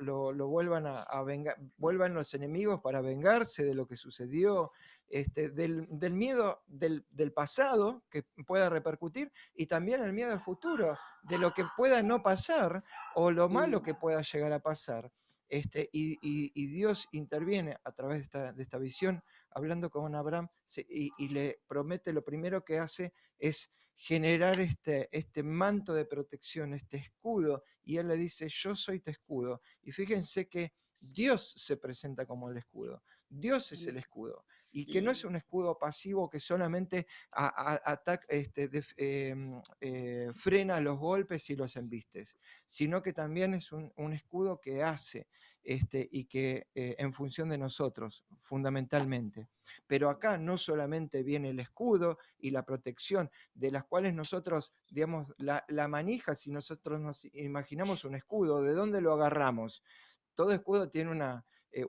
vuelvan a vengar, vuelvan los enemigos para vengarse de lo que sucedió, del miedo del pasado que pueda repercutir, y también el miedo al futuro, de lo que pueda no pasar o lo malo que pueda llegar a pasar. Y Dios interviene a través de esta visión, hablando con Abraham, y le promete, lo primero que hace es generar este manto de protección, este escudo, y él le dice, yo soy tu escudo. Y fíjense que Dios se presenta como el escudo, Dios es el escudo, y que no es un escudo pasivo que solamente frena los golpes y los embistes, sino que también es un escudo que hace, y que en función de nosotros, fundamentalmente. Pero acá no solamente viene el escudo y la protección, de las cuales nosotros, digamos, la manija, si nosotros nos imaginamos un escudo, ¿de dónde lo agarramos? Todo escudo tiene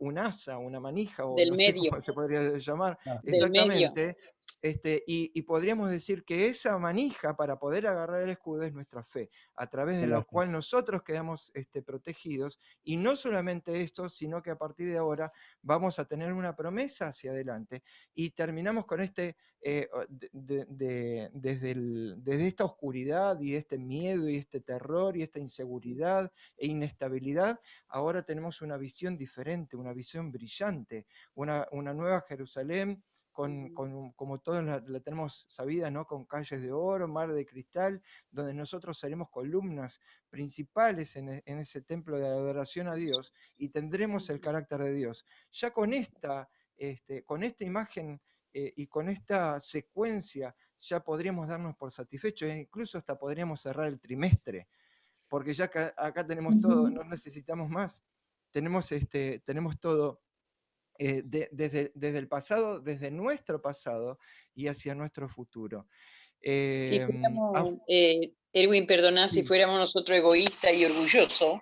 un asa, una manija, o Del no sé medio. cómo se podría llamar Del medio. exactamente, y podríamos decir que esa manija para poder agarrar el escudo es nuestra fe, a través de la cual nosotros quedamos protegidos, y no solamente esto, sino que a partir de ahora vamos a tener una promesa hacia adelante, y terminamos con desde esta oscuridad y este miedo y este terror y esta inseguridad e inestabilidad. Ahora tenemos una visión diferente, una visión brillante, una nueva Jerusalén, como todos la tenemos sabida, ¿no? Con calles de oro, mar de cristal, donde nosotros seremos columnas principales en ese templo de adoración a Dios, y tendremos el carácter de Dios. Ya con esta imagen y con esta secuencia, ya podríamos darnos por satisfechos, e incluso hasta podríamos cerrar el trimestre, porque ya acá tenemos todo, no necesitamos más. Tenemos todo desde el pasado, desde nuestro pasado y hacia nuestro futuro. Si fuéramos, Sí. Erwin, perdona, si fuéramos nosotros egoístas y orgullosos,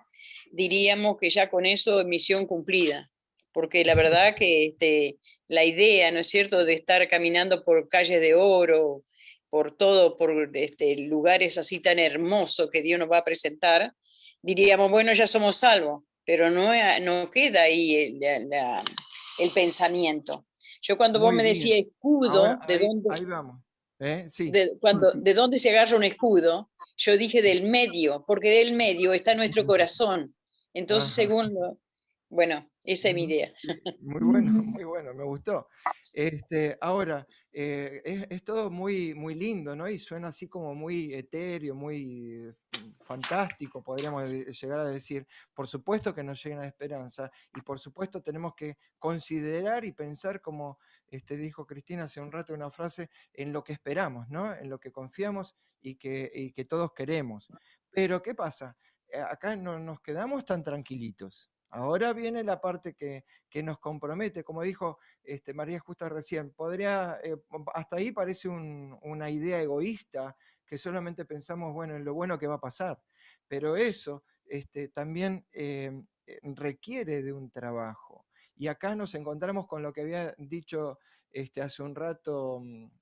diríamos que ya con eso misión cumplida, porque la verdad que la idea, ¿no es cierto?, de estar caminando por calles de oro, por lugares así tan hermosos que Dios nos va a presentar, diríamos, bueno, ya somos salvos, pero no queda ahí el pensamiento. Yo cuando vos Muy me bien. decías escudo, Ahora ¿de dónde? ahí vamos. Sí. ¿De dónde se agarra un escudo? Yo dije del medio, porque del medio está nuestro corazón. Entonces, Ajá. bueno, esa es mi idea. Muy bueno, me gustó. Ahora, es todo muy, muy lindo, ¿no? Y suena así como muy etéreo, muy fantástico, podríamos llegar a decir. Por supuesto que nos llena de esperanza, y por supuesto tenemos que considerar y pensar, como dijo Cristina hace un rato una frase, en lo que esperamos, ¿no? En lo que confiamos y que todos queremos. Pero, ¿qué pasa? Acá no nos quedamos tan tranquilitos. Ahora viene la parte que nos compromete, como dijo María Justa recién, hasta ahí parece una idea egoísta, que solamente pensamos, bueno, en lo bueno que va a pasar, pero eso también requiere de un trabajo. Y acá nos encontramos con lo que había dicho hace un rato,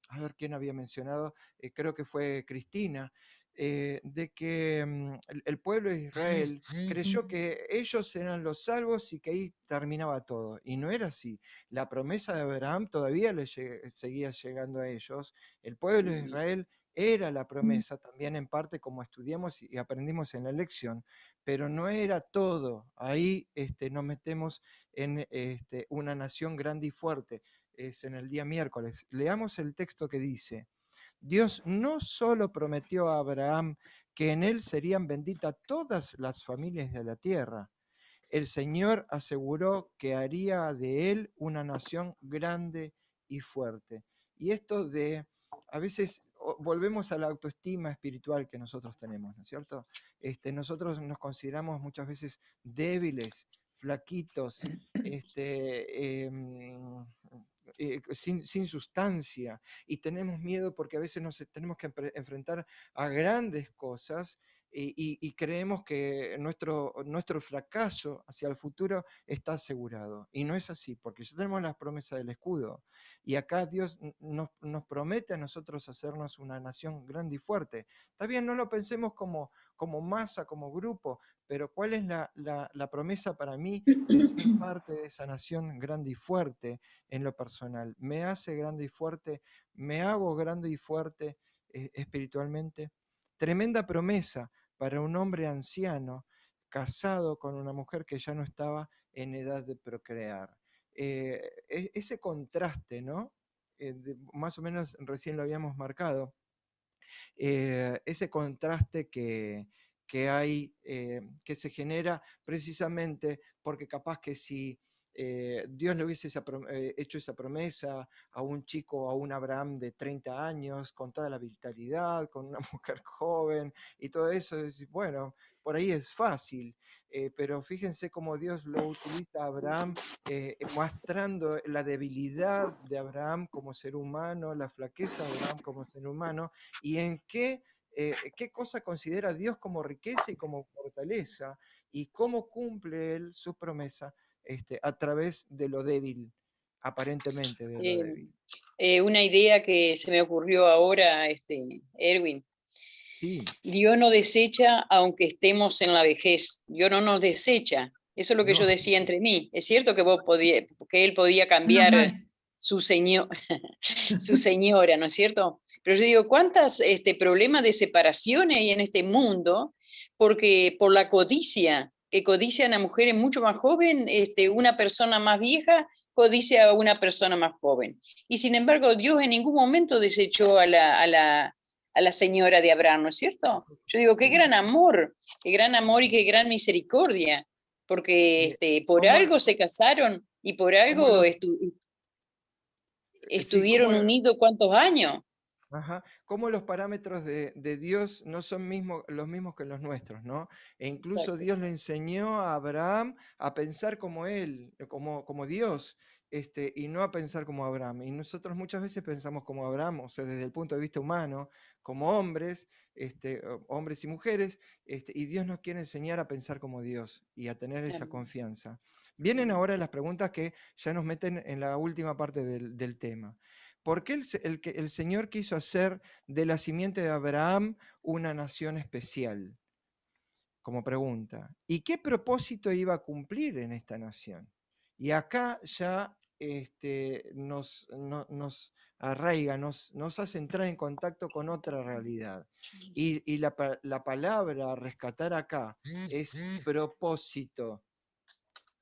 a ver quién había mencionado, creo que fue Cristina, de que el pueblo de Israel creyó que ellos eran los salvos y que ahí terminaba todo. Y no era así. La promesa de Abraham todavía seguía llegando a ellos. El pueblo de Israel era la promesa, también en parte como estudiamos y aprendimos en la lección, pero no era todo. Ahí nos metemos en una nación grande y fuerte. Es en el día miércoles. Leamos el texto que dice: Dios no solo prometió a Abraham que en él serían benditas todas las familias de la tierra, el Señor aseguró que haría de él una nación grande y fuerte. Y esto a veces volvemos a la autoestima espiritual que nosotros tenemos, ¿no es cierto? Nosotros nos consideramos muchas veces débiles, flaquitos, sin sustancia, y tenemos miedo porque a veces nos tenemos que enfrentar a grandes cosas y creemos que nuestro fracaso hacia el futuro está asegurado. Y no es así, porque ya tenemos las promesas del escudo. Y acá Dios nos promete a nosotros hacernos una nación grande y fuerte. Está bien, no lo pensemos como masa, como grupo, pero ¿cuál es la promesa para mí de ser parte de esa nación grande y fuerte en lo personal? Me hace grande y fuerte, me hago grande y fuerte espiritualmente. Tremenda promesa para un hombre anciano casado con una mujer que ya no estaba en edad de procrear. Ese contraste, ¿no? Más o menos recién lo habíamos marcado, ese contraste que hay, que se genera precisamente porque capaz que si Dios le hubiese hecho esa promesa a un chico, a un Abraham de 30 años, con toda la vitalidad, con una mujer joven y todo eso, bueno, por ahí es fácil, pero fíjense cómo Dios lo utiliza a Abraham, mostrando la debilidad de Abraham como ser humano, la flaqueza de Abraham como ser humano, y en qué cosa considera Dios como riqueza y como fortaleza, y cómo cumple Él su promesa a través de lo débil, aparentemente de lo débil. Una idea que se me ocurrió ahora, Erwin. Sí. Dios no desecha aunque estemos en la vejez. Dios no nos desecha. Eso es lo que yo decía entre mí. Es cierto que que Él podía cambiar su señora, ¿no es cierto? Pero yo digo, ¿cuántos problemas de separaciones hay en este mundo? Porque por la codicia, que codician a mujeres mucho más jóvenes, una persona más vieja codicia a una persona más joven. Y sin embargo, Dios en ningún momento desechó a la señora de Abraham, ¿no es cierto? Yo digo, qué gran amor y qué gran misericordia, porque por algo se casaron y por algo estuvieron unidos cuántos años. Ajá. Cómo los parámetros de Dios no son los mismos que los nuestros, ¿no? E incluso Exacto. Dios le enseñó a Abraham a pensar como él, como Dios, y no a pensar como Abraham. Y nosotros muchas veces pensamos como Abraham, o sea, desde el punto de vista humano, como hombres, hombres y mujeres, y Dios nos quiere enseñar a pensar como Dios y a tener esa confianza. Vienen ahora las preguntas que ya nos meten en la última parte del tema. ¿Por qué el Señor quiso hacer de la simiente de Abraham una nación especial? Como pregunta. ¿Y qué propósito iba a cumplir en esta nación? Y acá ya nos arraiga, nos hace entrar en contacto con otra realidad. Y la palabra a rescatar acá es propósito.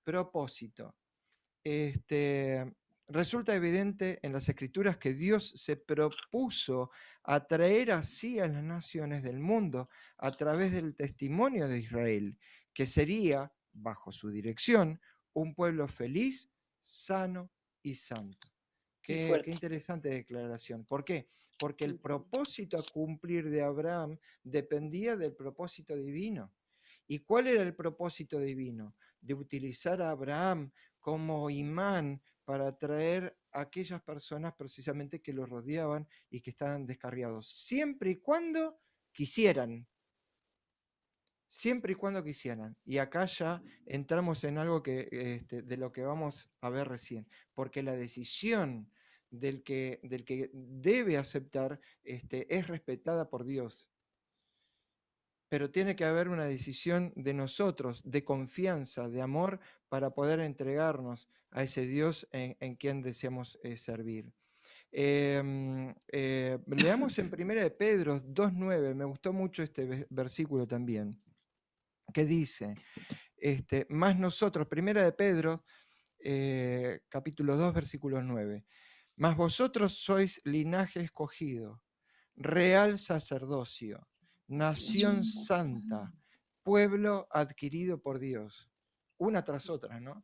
Propósito. Resulta evidente en las Escrituras que Dios se propuso atraer así a las naciones del mundo a través del testimonio de Israel, que sería, bajo su dirección, un pueblo feliz, sano y santo. Qué interesante declaración. ¿Por qué? Porque el propósito a cumplir de Abraham dependía del propósito divino. ¿Y cuál era el propósito divino? De utilizar a Abraham como imán para atraer a aquellas personas precisamente que lo rodeaban y que estaban descarriados, siempre y cuando quisieran. Siempre y cuando quisieran. Y acá ya entramos en algo de lo que vamos a ver recién, porque la decisión del que debe aceptar es respetada por Dios. Pero tiene que haber una decisión de nosotros, de confianza, de amor, para poder entregarnos a ese Dios en quien deseamos servir. Leamos en 1 de Pedro 2.9, me gustó mucho este versículo también, que dice, más nosotros, 1 de Pedro, capítulo 2, versículo 9, más vosotros sois linaje escogido, real sacerdocio, nación santa, pueblo adquirido por Dios. Una tras otra, ¿no?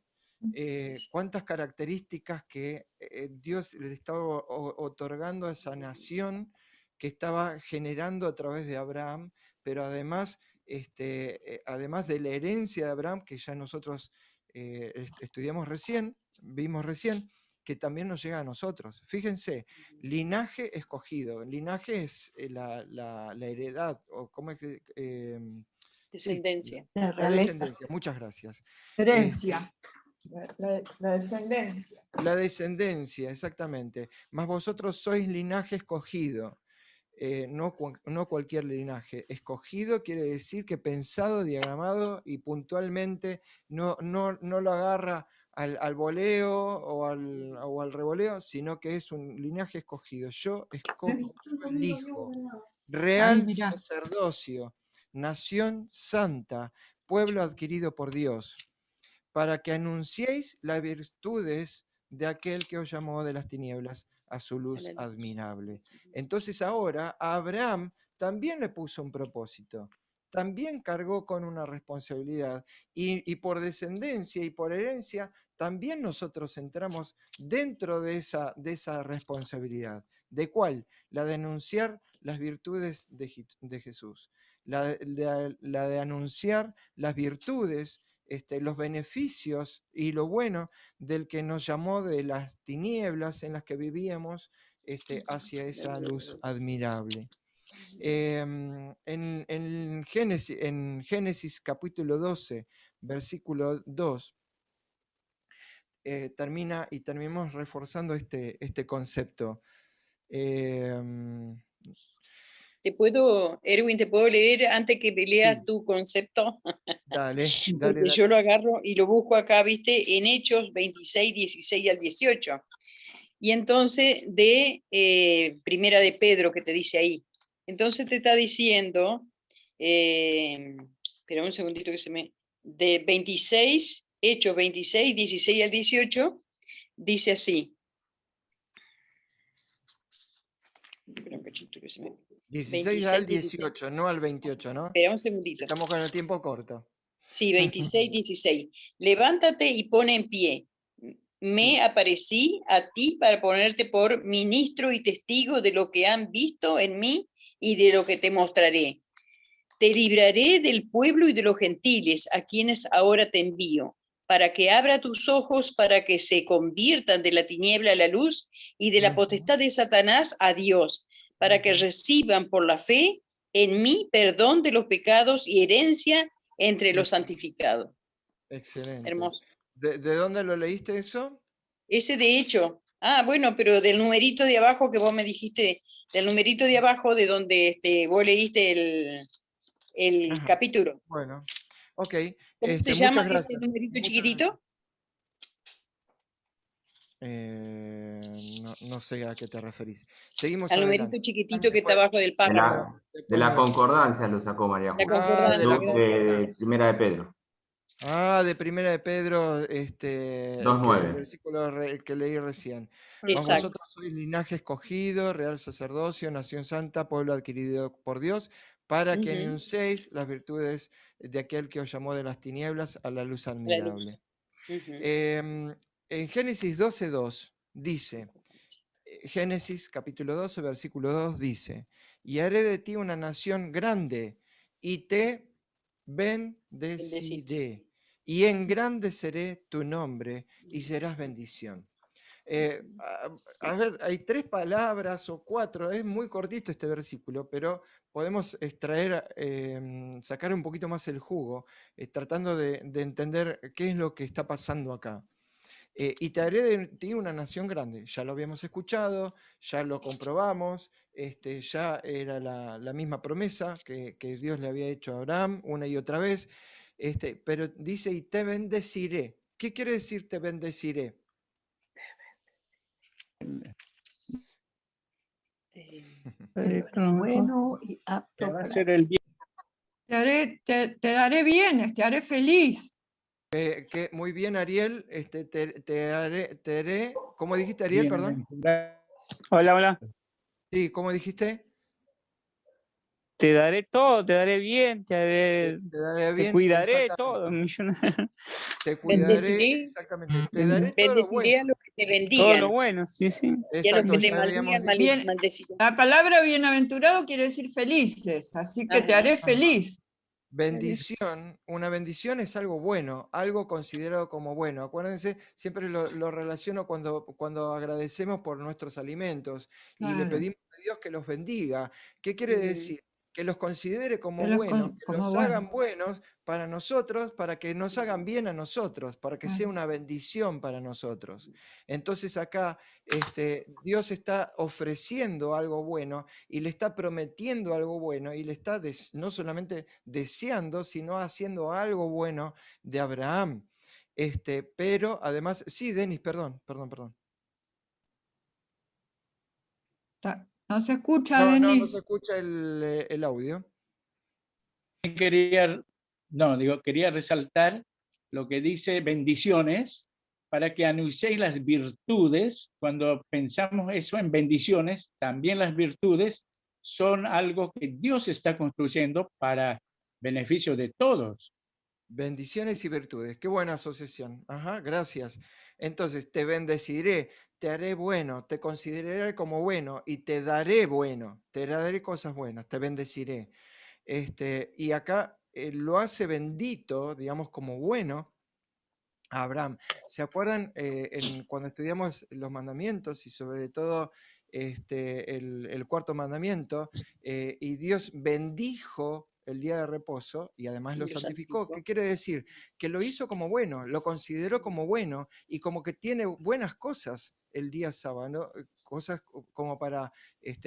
Cuántas características que Dios le estaba otorgando a esa nación que estaba generando a través de Abraham, pero además, además de la herencia de Abraham, que ya nosotros estudiamos recién, vimos recién, que también nos llega a nosotros. Fíjense, linaje escogido. Linaje es la heredad, o cómo es que... Descendencia. La La realeza. descendencia, muchas gracias. Herencia. La descendencia. La descendencia, exactamente. Mas vosotros sois linaje escogido. No cualquier linaje. Escogido quiere decir que pensado, diagramado y puntualmente, no lo agarra al voleo o al revoleo, sino que es un linaje escogido. Yo escojo, yo elijo. Real mirá. sacerdocio, nación santa, pueblo adquirido por Dios, para que anunciéis las virtudes de aquel que os llamó de las tinieblas a su luz admirable. Entonces ahora a Abraham también le puso un propósito, también cargó con una responsabilidad y por descendencia y por herencia también nosotros entramos dentro de esa responsabilidad. ¿De cuál? La de anunciar las virtudes de Jesús, la de anunciar las virtudes, los beneficios y lo bueno del que nos llamó de las tinieblas en las que vivíamos hacia esa luz admirable. En Génesis capítulo 12, versículo 2, terminamos reforzando este concepto. Erwin, ¿te puedo leer antes que leas Sí. tu concepto? Dale, Porque dale. yo lo agarro y lo busco acá, viste, en Hechos 26, 16 al 18. Y entonces de Primera de Pedro, que te dice ahí. Entonces te está diciendo, espera un segundito que se me... De 26, Hechos 26, 16 al 18, dice así. Espera un cachito que se me... 16 al 18, no al 28, ¿no? Espera un segundito. Estamos con el tiempo corto. Sí, 26, 16. Levántate y pone en pie. Me aparecí a ti para ponerte por ministro y testigo de lo que han visto en mí y de lo que te mostraré. Te libraré del pueblo y de los gentiles, a quienes ahora te envío, para que abra tus ojos, para que se conviertan de la tiniebla a la luz y de la potestad de Satanás a Dios, para que reciban por la fe en mí perdón de los pecados y herencia entre los santificados. Excelente. Hermoso. ¿De dónde lo leíste eso? Ese de hecho. Ah, bueno, pero del numerito de abajo que vos me dijiste, del numerito de abajo de donde vos leíste el capítulo. Bueno, ok. ¿Cómo se muchas llama ese gracias. numerito Muchas chiquitito? No sé a qué te referís. Seguimos Al adelante. numerito chiquitito que está abajo del párrafo. De la concordancia lo sacó María La Julia. concordancia. de la De concordancia. Primera de Pedro. De Primera de Pedro, el 2:9. versículo que leí recién. Mas Exacto. vosotros sois linaje escogido, real sacerdocio, nación santa, pueblo adquirido por Dios, para que anunciéis las virtudes de aquel que os llamó de las tinieblas a la luz admirable. En Génesis 12:2 dice, Génesis capítulo 12, versículo 2 dice, y haré de ti una nación grande y te bendeciré y engrandeceré tu nombre y serás bendición. A ver, hay 3 palabras o 4, es muy cortito este versículo, pero podemos extraer, sacar un poquito más el jugo, tratando de entender qué es lo que está pasando acá. Y te haré de ti una nación grande. Ya lo habíamos escuchado, ya lo comprobamos, ya era la misma promesa que Dios le había hecho a Abraham una y otra vez, pero dice, y te bendeciré. ¿Qué quiere decir te bendeciré? Bueno y apto Va a para ser el bien. Te daré bienes, te haré feliz. Muy bien, Ariel. Te haré, ¿cómo dijiste, Ariel? Perdón. Hola, hola. Sí, ¿cómo dijiste? te daré todo, te daré bien, Te daré te bien, cuidaré, todo. te cuidaré, Bendeciré, exactamente, te daré todo lo bueno. bendeciré a los que te Todo bendigan lo bueno, sí, sí. y a los Exacto, que te ya habíamos maldigan, dicho. Bien, maldeciré. la palabra bienaventurado quiere decir felices, así que te Ajá. haré feliz. Bendición, una bendición es algo bueno, algo considerado como bueno. Acuérdense, siempre lo relaciono cuando agradecemos por nuestros alimentos y le Claro, pedimos a Dios que los bendiga. ¿Qué quiere Ujú. decir? Que los considere como que los buenos, que como los bueno. hagan buenos para nosotros, para que nos hagan bien a nosotros, para que sea Claro. una bendición para nosotros. Entonces acá Dios está ofreciendo algo bueno y le está prometiendo algo bueno y le está no solamente deseando, sino haciendo algo bueno de Abraham. Pero además, sí, Denis, perdón. No se escucha, No se Denis. escucha el audio. Quería resaltar lo que dice bendiciones para que anunciéis las virtudes. Cuando pensamos eso en bendiciones, también las virtudes son algo que Dios está construyendo para beneficio de todos. Bendiciones y virtudes. Qué buena asociación. Ajá, gracias. Entonces, te bendeciré, te haré bueno, te consideraré como bueno y te daré bueno, te daré cosas buenas, te bendeciré. Y acá lo hace bendito, digamos, como bueno a Abraham. ¿Se acuerdan cuando estudiamos los mandamientos y sobre todo el cuarto mandamiento? Y Dios bendijo el día de reposo y además lo santificó. ¿Qué quiere decir? Que lo hizo como bueno, lo consideró como bueno y como que tiene buenas cosas el día sábado, ¿no? Cosas como para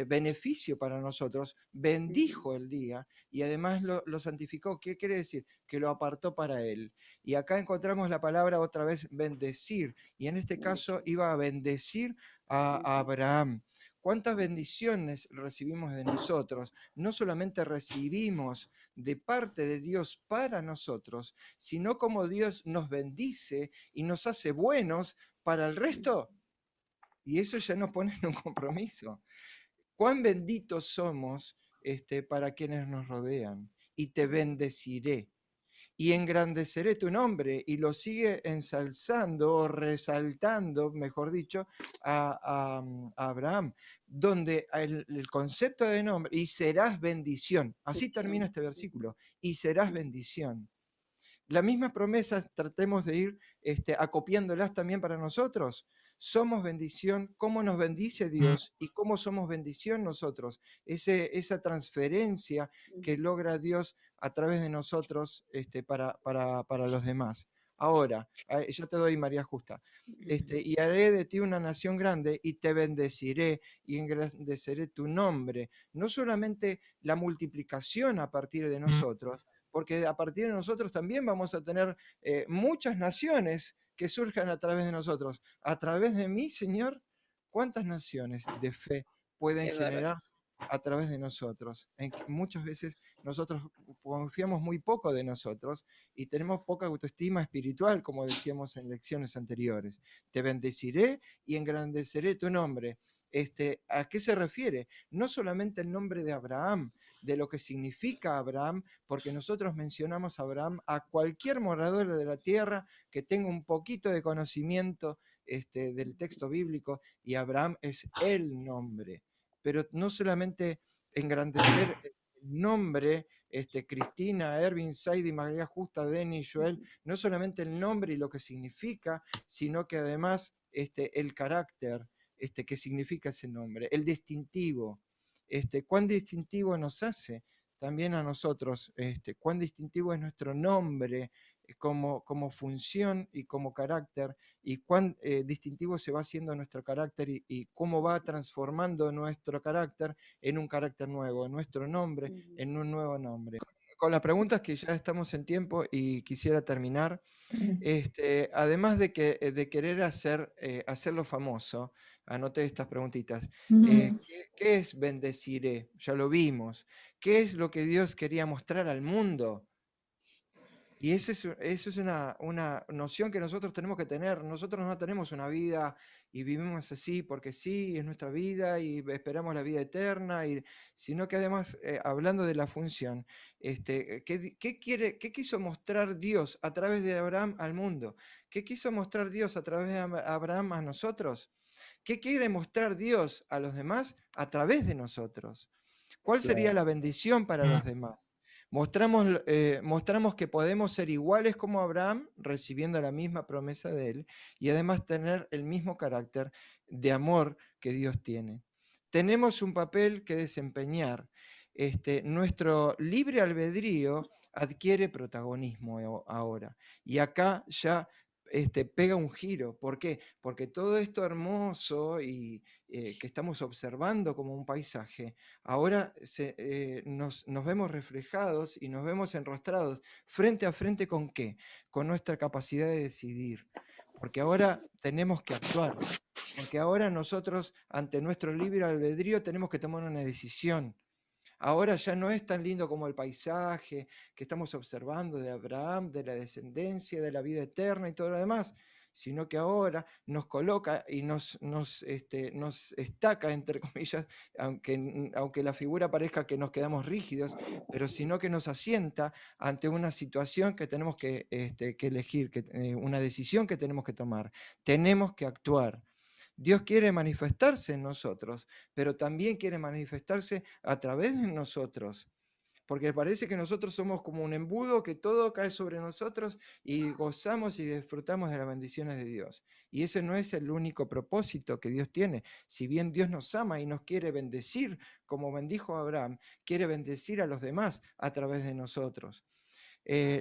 beneficio para nosotros. Bendijo el día y además lo santificó. ¿Qué quiere decir? Que lo apartó para él. Y acá encontramos la palabra otra vez bendecir. Y en este caso iba a bendecir a Abraham. ¿Cuántas bendiciones recibimos de nosotros? No solamente recibimos de parte de Dios para nosotros, sino como Dios nos bendice y nos hace buenos para el resto. Y eso ya nos pone en un compromiso. Cuán benditos somos para quienes nos rodean. Y te bendeciré y engrandeceré tu nombre, y lo sigue ensalzando o resaltando, mejor dicho, a Abraham, donde el concepto de nombre, y serás bendición, así termina este versículo, y serás bendición. Las mismas promesas tratemos de ir acopiándolas también para nosotros. Somos bendición, cómo nos bendice Dios y cómo somos bendición nosotros. Esa transferencia que logra Dios a través de nosotros para los demás. Ahora, ya te doy María Justa. Y haré de ti una nación grande y te bendeciré y engrandeceré tu nombre. No solamente la multiplicación a partir de nosotros, porque a partir de nosotros también vamos a tener muchas naciones que surjan a través de nosotros. A través de mí, Señor, ¿cuántas naciones de fe pueden generarse a través de nosotros? En que muchas veces nosotros confiamos muy poco de nosotros y tenemos poca autoestima espiritual, como decíamos en lecciones anteriores. Te bendeciré y engrandeceré tu nombre. ¿A qué se refiere? No solamente el nombre de Abraham, de lo que significa Abraham, porque nosotros mencionamos a Abraham a cualquier morador de la tierra que tenga un poquito de conocimiento del texto bíblico, y Abraham es el nombre. Pero no solamente engrandecer el nombre, Cristina, Erwin, Saidi, María Justa, Denis, Joel, no solamente el nombre y lo que significa, sino que además el carácter que significa ese nombre, el distintivo. Cuán distintivo nos hace también a nosotros, cuán distintivo es nuestro nombre como función y como carácter, y cuán distintivo se va haciendo nuestro carácter y cómo va transformando nuestro carácter en un carácter nuevo, en nuestro nombre, en un nuevo nombre. Con las preguntas que ya estamos en tiempo y quisiera terminar, además de querer hacerlo famoso, anoté estas preguntitas. ¿Qué es bendeciré? Ya lo vimos. ¿Qué es lo que Dios quería mostrar al mundo? Y eso es una noción que nosotros tenemos que tener. Nosotros no tenemos una vida y vivimos así porque sí, es nuestra vida y esperamos la vida eterna, sino que además, hablando de la función, ¿qué quiso mostrar Dios a través de Abraham al mundo? ¿Qué quiso mostrar Dios a través de Abraham a nosotros? ¿Qué quiere mostrar Dios a los demás a través de nosotros? ¿Cuál sería la bendición para los demás? Mostramos que podemos ser iguales como Abraham, recibiendo la misma promesa de él, y además tener el mismo carácter de amor que Dios tiene. Tenemos un papel que desempeñar. Nuestro libre albedrío adquiere protagonismo ahora. Y acá ya pega un giro. ¿Por qué? Porque todo esto hermoso y que estamos observando como un paisaje, ahora nos vemos reflejados y nos vemos enrostrados frente a frente ¿con qué? Con nuestra capacidad de decidir. Porque ahora tenemos que actuar. Porque ahora nosotros, ante nuestro libre albedrío, tenemos que tomar una decisión. Ahora ya no es tan lindo como el paisaje que estamos observando de Abraham, de la descendencia, de la vida eterna y todo lo demás, sino que ahora nos coloca y nos estaca, entre comillas, aunque la figura parezca que nos quedamos rígidos, pero sino que nos asienta ante una situación que tenemos que elegir, una decisión que tenemos que tomar. Tenemos que actuar. Dios quiere manifestarse en nosotros, pero también quiere manifestarse a través de nosotros. Porque parece que nosotros somos como un embudo que todo cae sobre nosotros y gozamos y disfrutamos de las bendiciones de Dios. Y ese no es el único propósito que Dios tiene. Si bien Dios nos ama y nos quiere bendecir, como bendijo a Abraham, quiere bendecir a los demás a través de nosotros.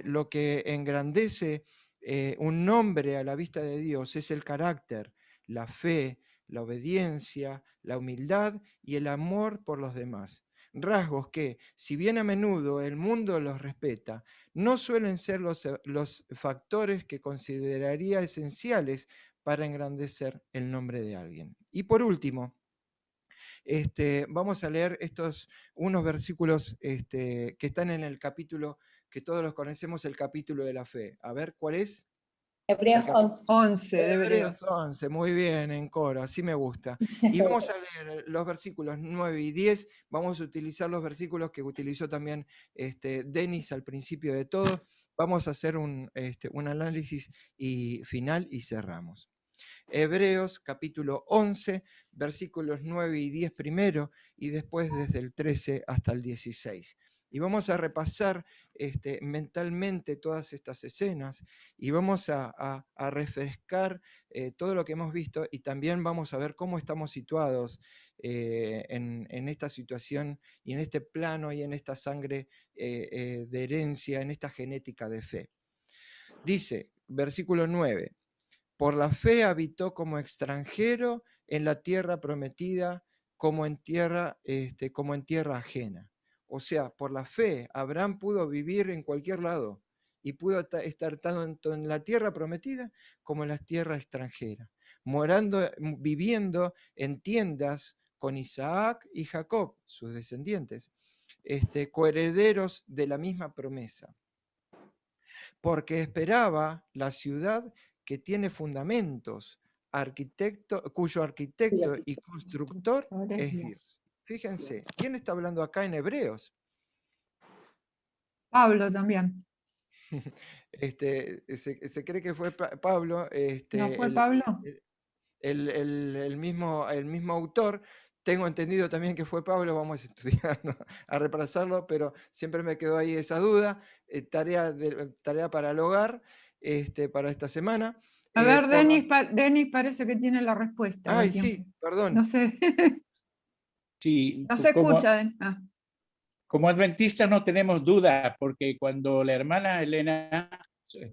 Lo que engrandece un nombre a la vista de Dios es el carácter, la fe, la obediencia, la humildad y el amor por los demás. Rasgos que, si bien a menudo el mundo los respeta, no suelen ser los factores que consideraría esenciales para engrandecer el nombre de alguien. Y por último, vamos a leer unos versículos que están en el capítulo, que todos los conocemos, el capítulo de la fe. A ver, ¿cuál es? Hebreos 11. 11 de Hebreos 11, muy bien, en coro, así me gusta. Y vamos a leer los versículos 9 y 10, vamos a utilizar los versículos que utilizó también Denis al principio de todo. Vamos a hacer un análisis final y cerramos. Hebreos capítulo 11, versículos 9 y 10 primero, y después desde el 13 hasta el 16. Y vamos a repasar mentalmente todas estas escenas y vamos a refrescar todo lo que hemos visto, y también vamos a ver cómo estamos situados en esta situación y en este plano y en esta sangre de herencia, en esta genética de fe. Dice, versículo 9, por la fe habitó como extranjero en la tierra prometida, como en tierra ajena. O sea, por la fe, Abraham pudo vivir en cualquier lado y pudo estar tanto en la tierra prometida como en la tierra extranjera, viviendo en tiendas con Isaac y Jacob, sus descendientes, coherederos de la misma promesa, porque esperaba la ciudad que tiene fundamentos, cuyo arquitecto y constructor es Dios. Fíjense, ¿quién está hablando acá en Hebreos? Pablo también. Se cree que fue Pablo. ¿No fue Pablo? El mismo autor. Tengo entendido también que fue Pablo, vamos a estudiar, ¿no? A repasarlo, pero siempre me quedó ahí esa duda. Tarea para el hogar para esta semana. A ver, Denis parece que tiene la respuesta. Ay, sí, perdón. No sé. Sí, no se escucha. Como adventistas no tenemos duda, porque cuando la hermana Elena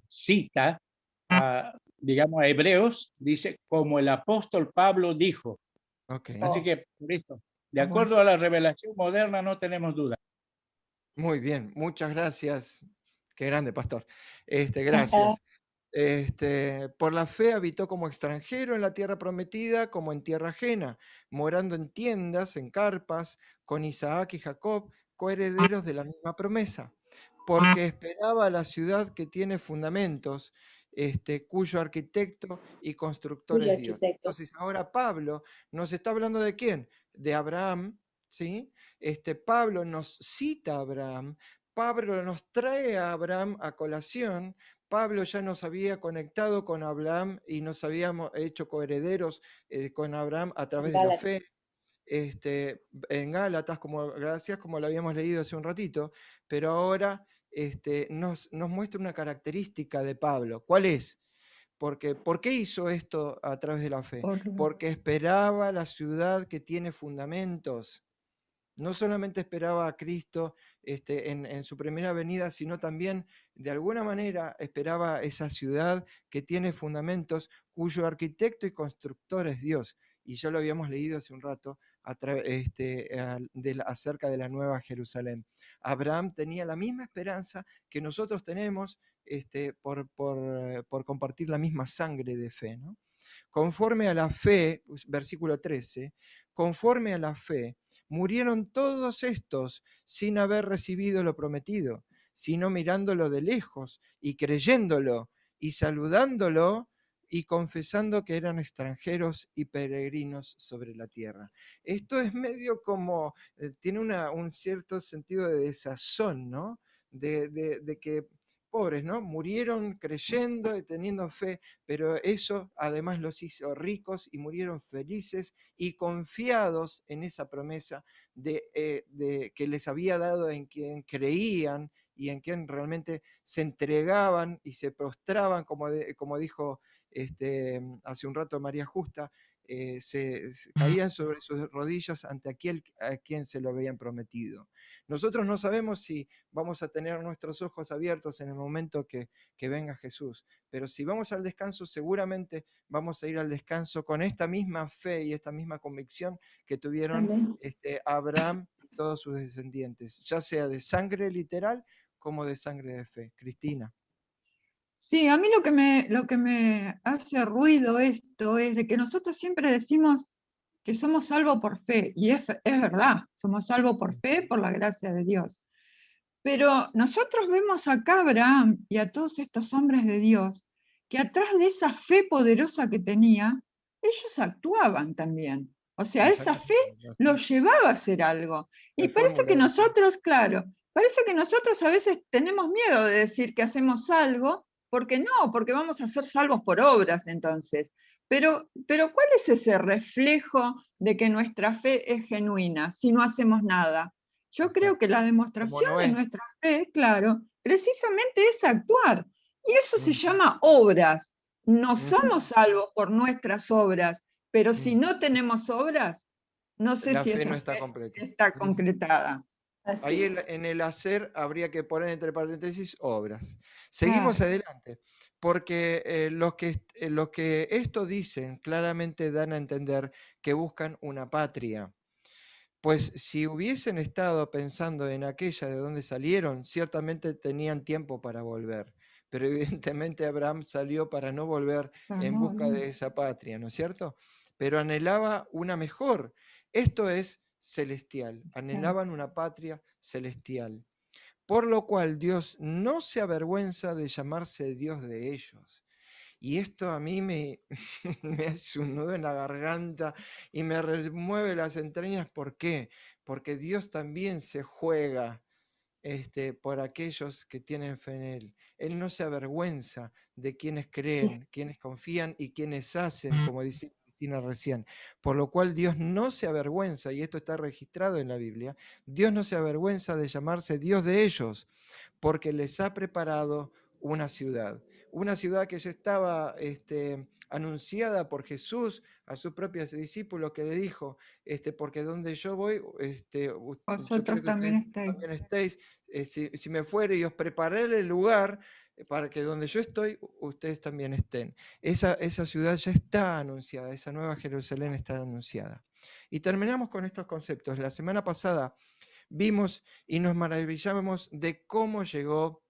cita digamos, a Hebreos, dice, como el apóstol Pablo dijo. Okay. Así que, por esto, de acuerdo a la revelación moderna, no tenemos duda. Muy bien, muchas gracias. Qué grande, pastor. Gracias. Por la fe habitó como extranjero en la tierra prometida, como en tierra ajena, morando en tiendas, en carpas, con Isaac y Jacob, coherederos de la misma promesa, porque esperaba la ciudad que tiene fundamentos, cuyo arquitecto y constructor Cuyo es Dios. arquitecto. Entonces ahora Pablo nos está hablando de quién, de Abraham, ¿sí? Pablo nos cita a Abraham, Pablo nos trae a Abraham a colación. Pablo ya nos había conectado con Abraham y nos habíamos hecho coherederos con Abraham a través de la Gálatas. fe. En Gálatas, gracias, como lo habíamos leído hace un ratito, pero ahora nos muestra una característica de Pablo. ¿Cuál es? ¿Por qué hizo esto a través de la fe? Porque esperaba la ciudad que tiene fundamentos. No solamente esperaba a Cristo en su primera venida, sino también, de alguna manera, esperaba esa ciudad que tiene fundamentos, cuyo arquitecto y constructor es Dios. Y ya lo habíamos leído hace un rato acerca de la Nueva Jerusalén. Abraham tenía la misma esperanza que nosotros tenemos por compartir la misma sangre de fe, ¿no? Conforme a la fe, versículo 13, conforme a la fe, murieron todos estos sin haber recibido lo prometido, sino mirándolo de lejos y creyéndolo y saludándolo y confesando que eran extranjeros y peregrinos sobre la tierra. Esto es medio como, tiene un cierto sentido de desazón, ¿no? De que pobres, ¿no? Murieron creyendo y teniendo fe, pero eso además los hizo ricos y murieron felices y confiados en esa promesa de que les había dado en quien creían y en quien realmente se entregaban y se prostraban, como dijo hace un rato María Justa, caían sobre sus rodillas ante aquel a quien se lo habían prometido. Nosotros no sabemos si vamos a tener nuestros ojos abiertos en el momento que venga Jesús, pero si vamos al descanso, seguramente vamos a ir al descanso con esta misma fe y esta misma convicción que tuvieron Abraham y todos sus descendientes, ya sea de sangre literal como de sangre de fe. Cristina. Sí, a mí lo que me hace ruido esto es de que nosotros siempre decimos que somos salvos por fe, y es verdad, somos salvos por fe, por la gracia de Dios. Pero nosotros vemos acá a Abraham y a todos estos hombres de Dios, que atrás de esa fe poderosa que tenía, ellos actuaban también. O sea, esa fe los llevaba a hacer algo. Y parece que nosotros, claro, parece que nosotros a veces tenemos miedo de decir que hacemos algo, porque no, porque vamos a ser salvos por obras entonces. Pero ¿cuál es ese reflejo de que nuestra fe es genuina si no hacemos nada? Yo creo que la demostración de nuestra fe, claro, precisamente es actuar. Y eso se llama obras. No somos salvos por nuestras obras, pero si no tenemos obras, no sé la si fe esa no está fe completa. está concretada. Ahí en el hacer habría que poner entre paréntesis obras. Seguimos adelante, porque los que esto dicen claramente dan a entender que buscan una patria. Pues si hubiesen estado pensando en aquella de donde salieron, ciertamente tenían tiempo para volver. Pero evidentemente Abraham salió para no volver en busca de esa patria, ¿no es cierto? Pero anhelaba una mejor. Esto es celestial. Anhelaban una patria celestial. Por lo cual Dios no se avergüenza de llamarse Dios de ellos. Y esto a mí me hace un nudo en la garganta y me remueve las entrañas. ¿Por qué? Porque Dios también se juega por aquellos que tienen fe en Él. Él no se avergüenza de quienes creen, quienes confían y quienes hacen, como dice Cristina recién. Por lo cual Dios no se avergüenza, y esto está registrado en la Biblia, Dios no se avergüenza de llamarse Dios de ellos, porque les ha preparado una ciudad que ya estaba anunciada por Jesús a sus propios discípulos, que le dijo, porque donde yo voy, yo Vosotros quiero que también ustedes estáis. también estéis, si me fuere y os preparé el lugar, para que donde yo estoy, ustedes también estén. Esa ciudad ya está anunciada, esa nueva Jerusalén está anunciada. Y terminamos con estos conceptos. La semana pasada vimos y nos maravillamos de cómo llegó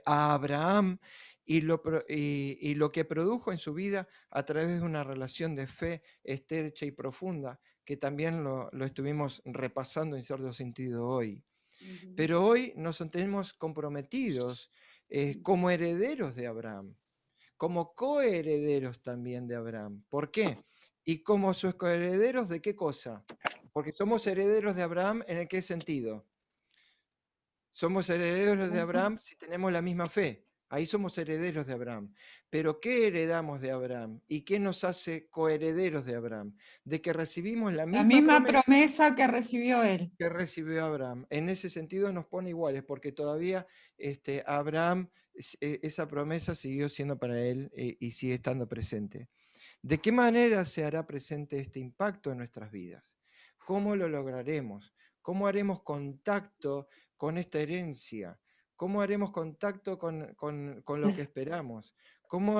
a Abraham y lo que produjo en su vida a través de una relación de fe estrecha y profunda, que también lo estuvimos repasando en cierto sentido hoy. Pero hoy nos sentimos comprometidos como herederos de Abraham, como coherederos también de Abraham. ¿Por qué? ¿Y como sus coherederos de qué cosa? Porque somos herederos de Abraham, ¿en qué sentido? Somos herederos de Abraham si tenemos la misma fe. Ahí somos herederos de Abraham. Pero ¿qué heredamos de Abraham? ¿Y qué nos hace coherederos de Abraham? De que recibimos la La misma misma promesa promesa que recibió él. que recibió Abraham. En ese sentido nos pone iguales, porque todavía Abraham, esa promesa siguió siendo para él y sigue estando presente. ¿De qué manera se hará presente este impacto en nuestras vidas? ¿Cómo lo lograremos? ¿Cómo haremos contacto con esta herencia? ¿Cómo haremos contacto con lo que esperamos? ¿Cómo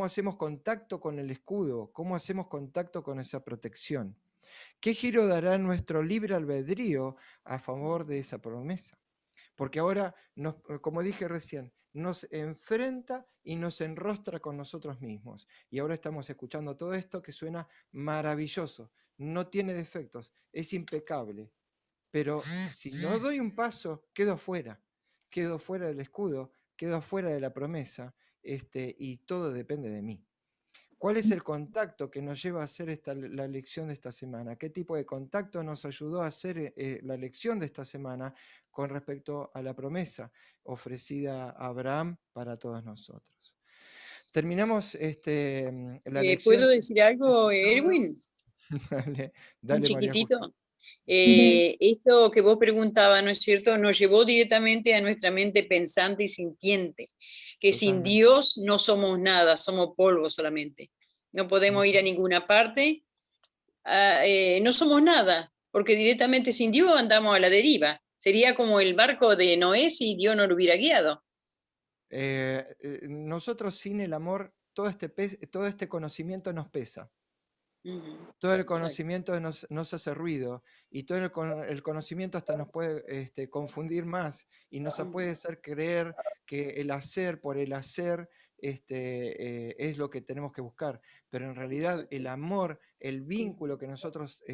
hacemos contacto con el escudo? ¿Cómo hacemos contacto con esa protección? ¿Qué giro dará nuestro libre albedrío a favor de esa promesa? Porque ahora, como dije recién, nos enfrenta y nos enrostra con nosotros mismos. Y ahora estamos escuchando todo esto que suena maravilloso, no tiene defectos, es impecable. Pero si no doy un paso, quedo fuera del escudo, quedo fuera de la promesa, y todo depende de mí. ¿Cuál es el contacto que nos lleva a hacer la lección de esta semana? ¿Qué tipo de contacto nos ayudó a hacer la lección de esta semana con respecto a la promesa ofrecida a Abraham para todos nosotros? Terminamos la lección. ¿Puedo decir algo, Erwin? Dale, Un dale, María chiquitito. Justa. Esto que vos preguntabas, ¿no es cierto?, nos llevó directamente a nuestra mente pensante y sintiente, que sin Totalmente. Dios no somos nada, somos polvo solamente. No podemos ir a ninguna parte, no somos nada, porque directamente sin Dios andamos a la deriva. Sería como el barco de Noé si Dios no lo hubiera guiado. Nosotros sin el amor, todo este conocimiento nos pesa. Todo el Exacto. conocimiento nos hace ruido y todo el conocimiento hasta nos puede confundir más y nos puede hacer creer que el hacer por el hacer es lo que tenemos que buscar. Pero en realidad el amor, el vínculo que nosotros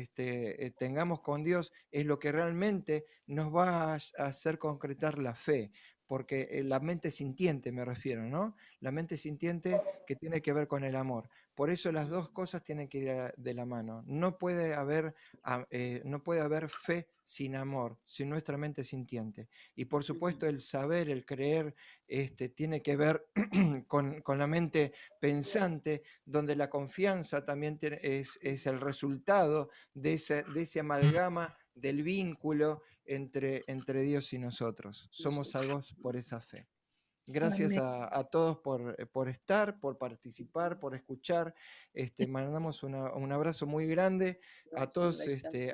tengamos con Dios es lo que realmente nos va a hacer concretar la fe. Porque la mente sintiente me refiero, ¿no? La mente sintiente que tiene que ver con el amor. Por eso las dos cosas tienen que ir de la mano. No puede haber fe sin amor, sin nuestra mente sintiente. Y por supuesto el saber, el creer, tiene que ver con la mente pensante, donde la confianza también es el resultado de ese amalgama del vínculo entre Dios y nosotros. Somos salvos por esa fe. Gracias a todos por estar, por participar, por escuchar. Mandamos un abrazo muy grande a todos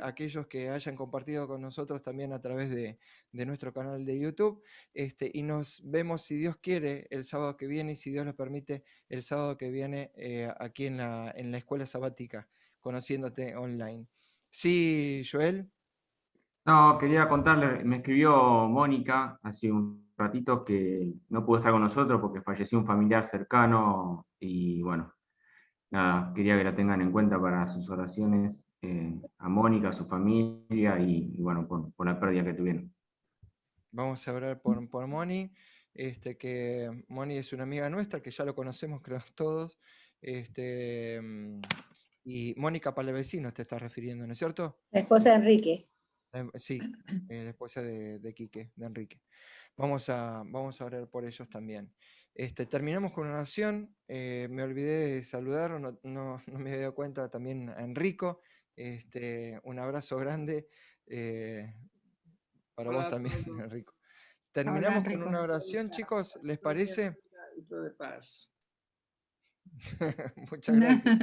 aquellos que hayan compartido con nosotros también a través de nuestro canal de YouTube. Y nos vemos, si Dios quiere, el sábado que viene y si Dios lo permite, el sábado que viene aquí en la Escuela Sabática, Conociéndote Online. Sí, Joel. No, quería contarle, me escribió Mónica hace un ratito que no pudo estar con nosotros porque falleció un familiar cercano y bueno, nada, quería que la tengan en cuenta para sus oraciones a Mónica, a su familia y bueno, por la pérdida que tuvieron. Vamos a orar por Moni, que Moni es una amiga nuestra, que ya lo conocemos creo todos, y Mónica Palavecino te estás refiriendo, ¿no es cierto? La esposa de Enrique. Sí, la esposa de Quique, de Enrique. Vamos a orar por ellos también. Terminamos con una oración. Me olvidé de saludar, no me había dado cuenta también a Enrico. Un abrazo grande para vos también, Enrico. Terminamos Hola, con una oración, chicos, ¿les parece? De paz. Muchas gracias.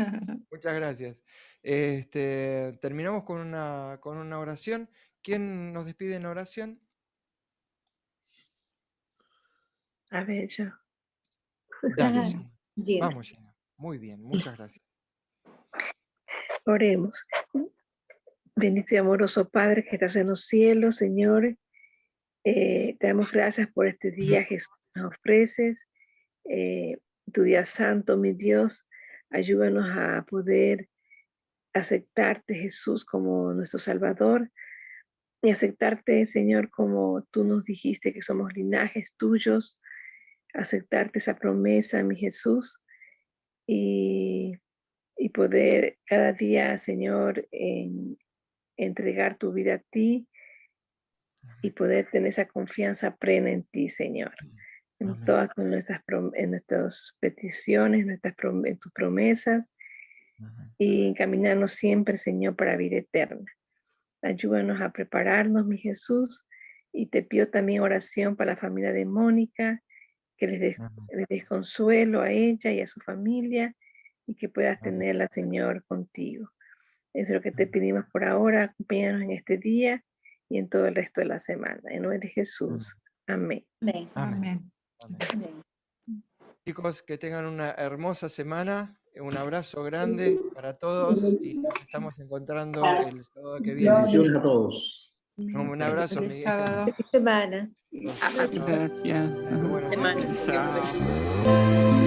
Muchas gracias. Terminamos con una oración. ¿Quién nos despide en la oración? A ver, yo. Dale, Gina. Gina. Vamos, Gina. Muy bien, muchas gracias. Oremos. Bendito y amoroso Padre que estás en los cielos, Señor. Te damos gracias por este día, Jesús, que nos ofreces. Tu día santo, mi Dios. Ayúdanos a poder aceptarte, Jesús, como nuestro Salvador. y aceptarte, Señor, como tú nos dijiste que somos linajes tuyos, aceptarte esa promesa, mi Jesús, y poder cada día, Señor, entregar tu vida a ti y poder tener esa confianza plena en ti, Señor, en Amén. todas nuestras peticiones, en tus promesas, Amén. y encaminarnos siempre, Señor, para vida eterna. Ayúdanos a prepararnos, mi Jesús, y te pido también oración para la familia de Mónica, que les Amén. des consuelo a ella y a su familia, y que puedas Amén. tenerla, Señor, contigo. Eso es lo que te Amén. pedimos por ahora. Acompáñanos en este día y en todo el resto de la semana. En nombre de Jesús. Amén. Amén. Amén. Amén. Amén. Amén. Chicos, que tengan una hermosa semana. Un abrazo grande para todos y nos estamos encontrando el sábado que viene. Bendiciones a todos. Un abrazo, Feliz Miguel. sábado. Feliz semana. Amén. Gracias. Muy buenos Semana. días. Chao.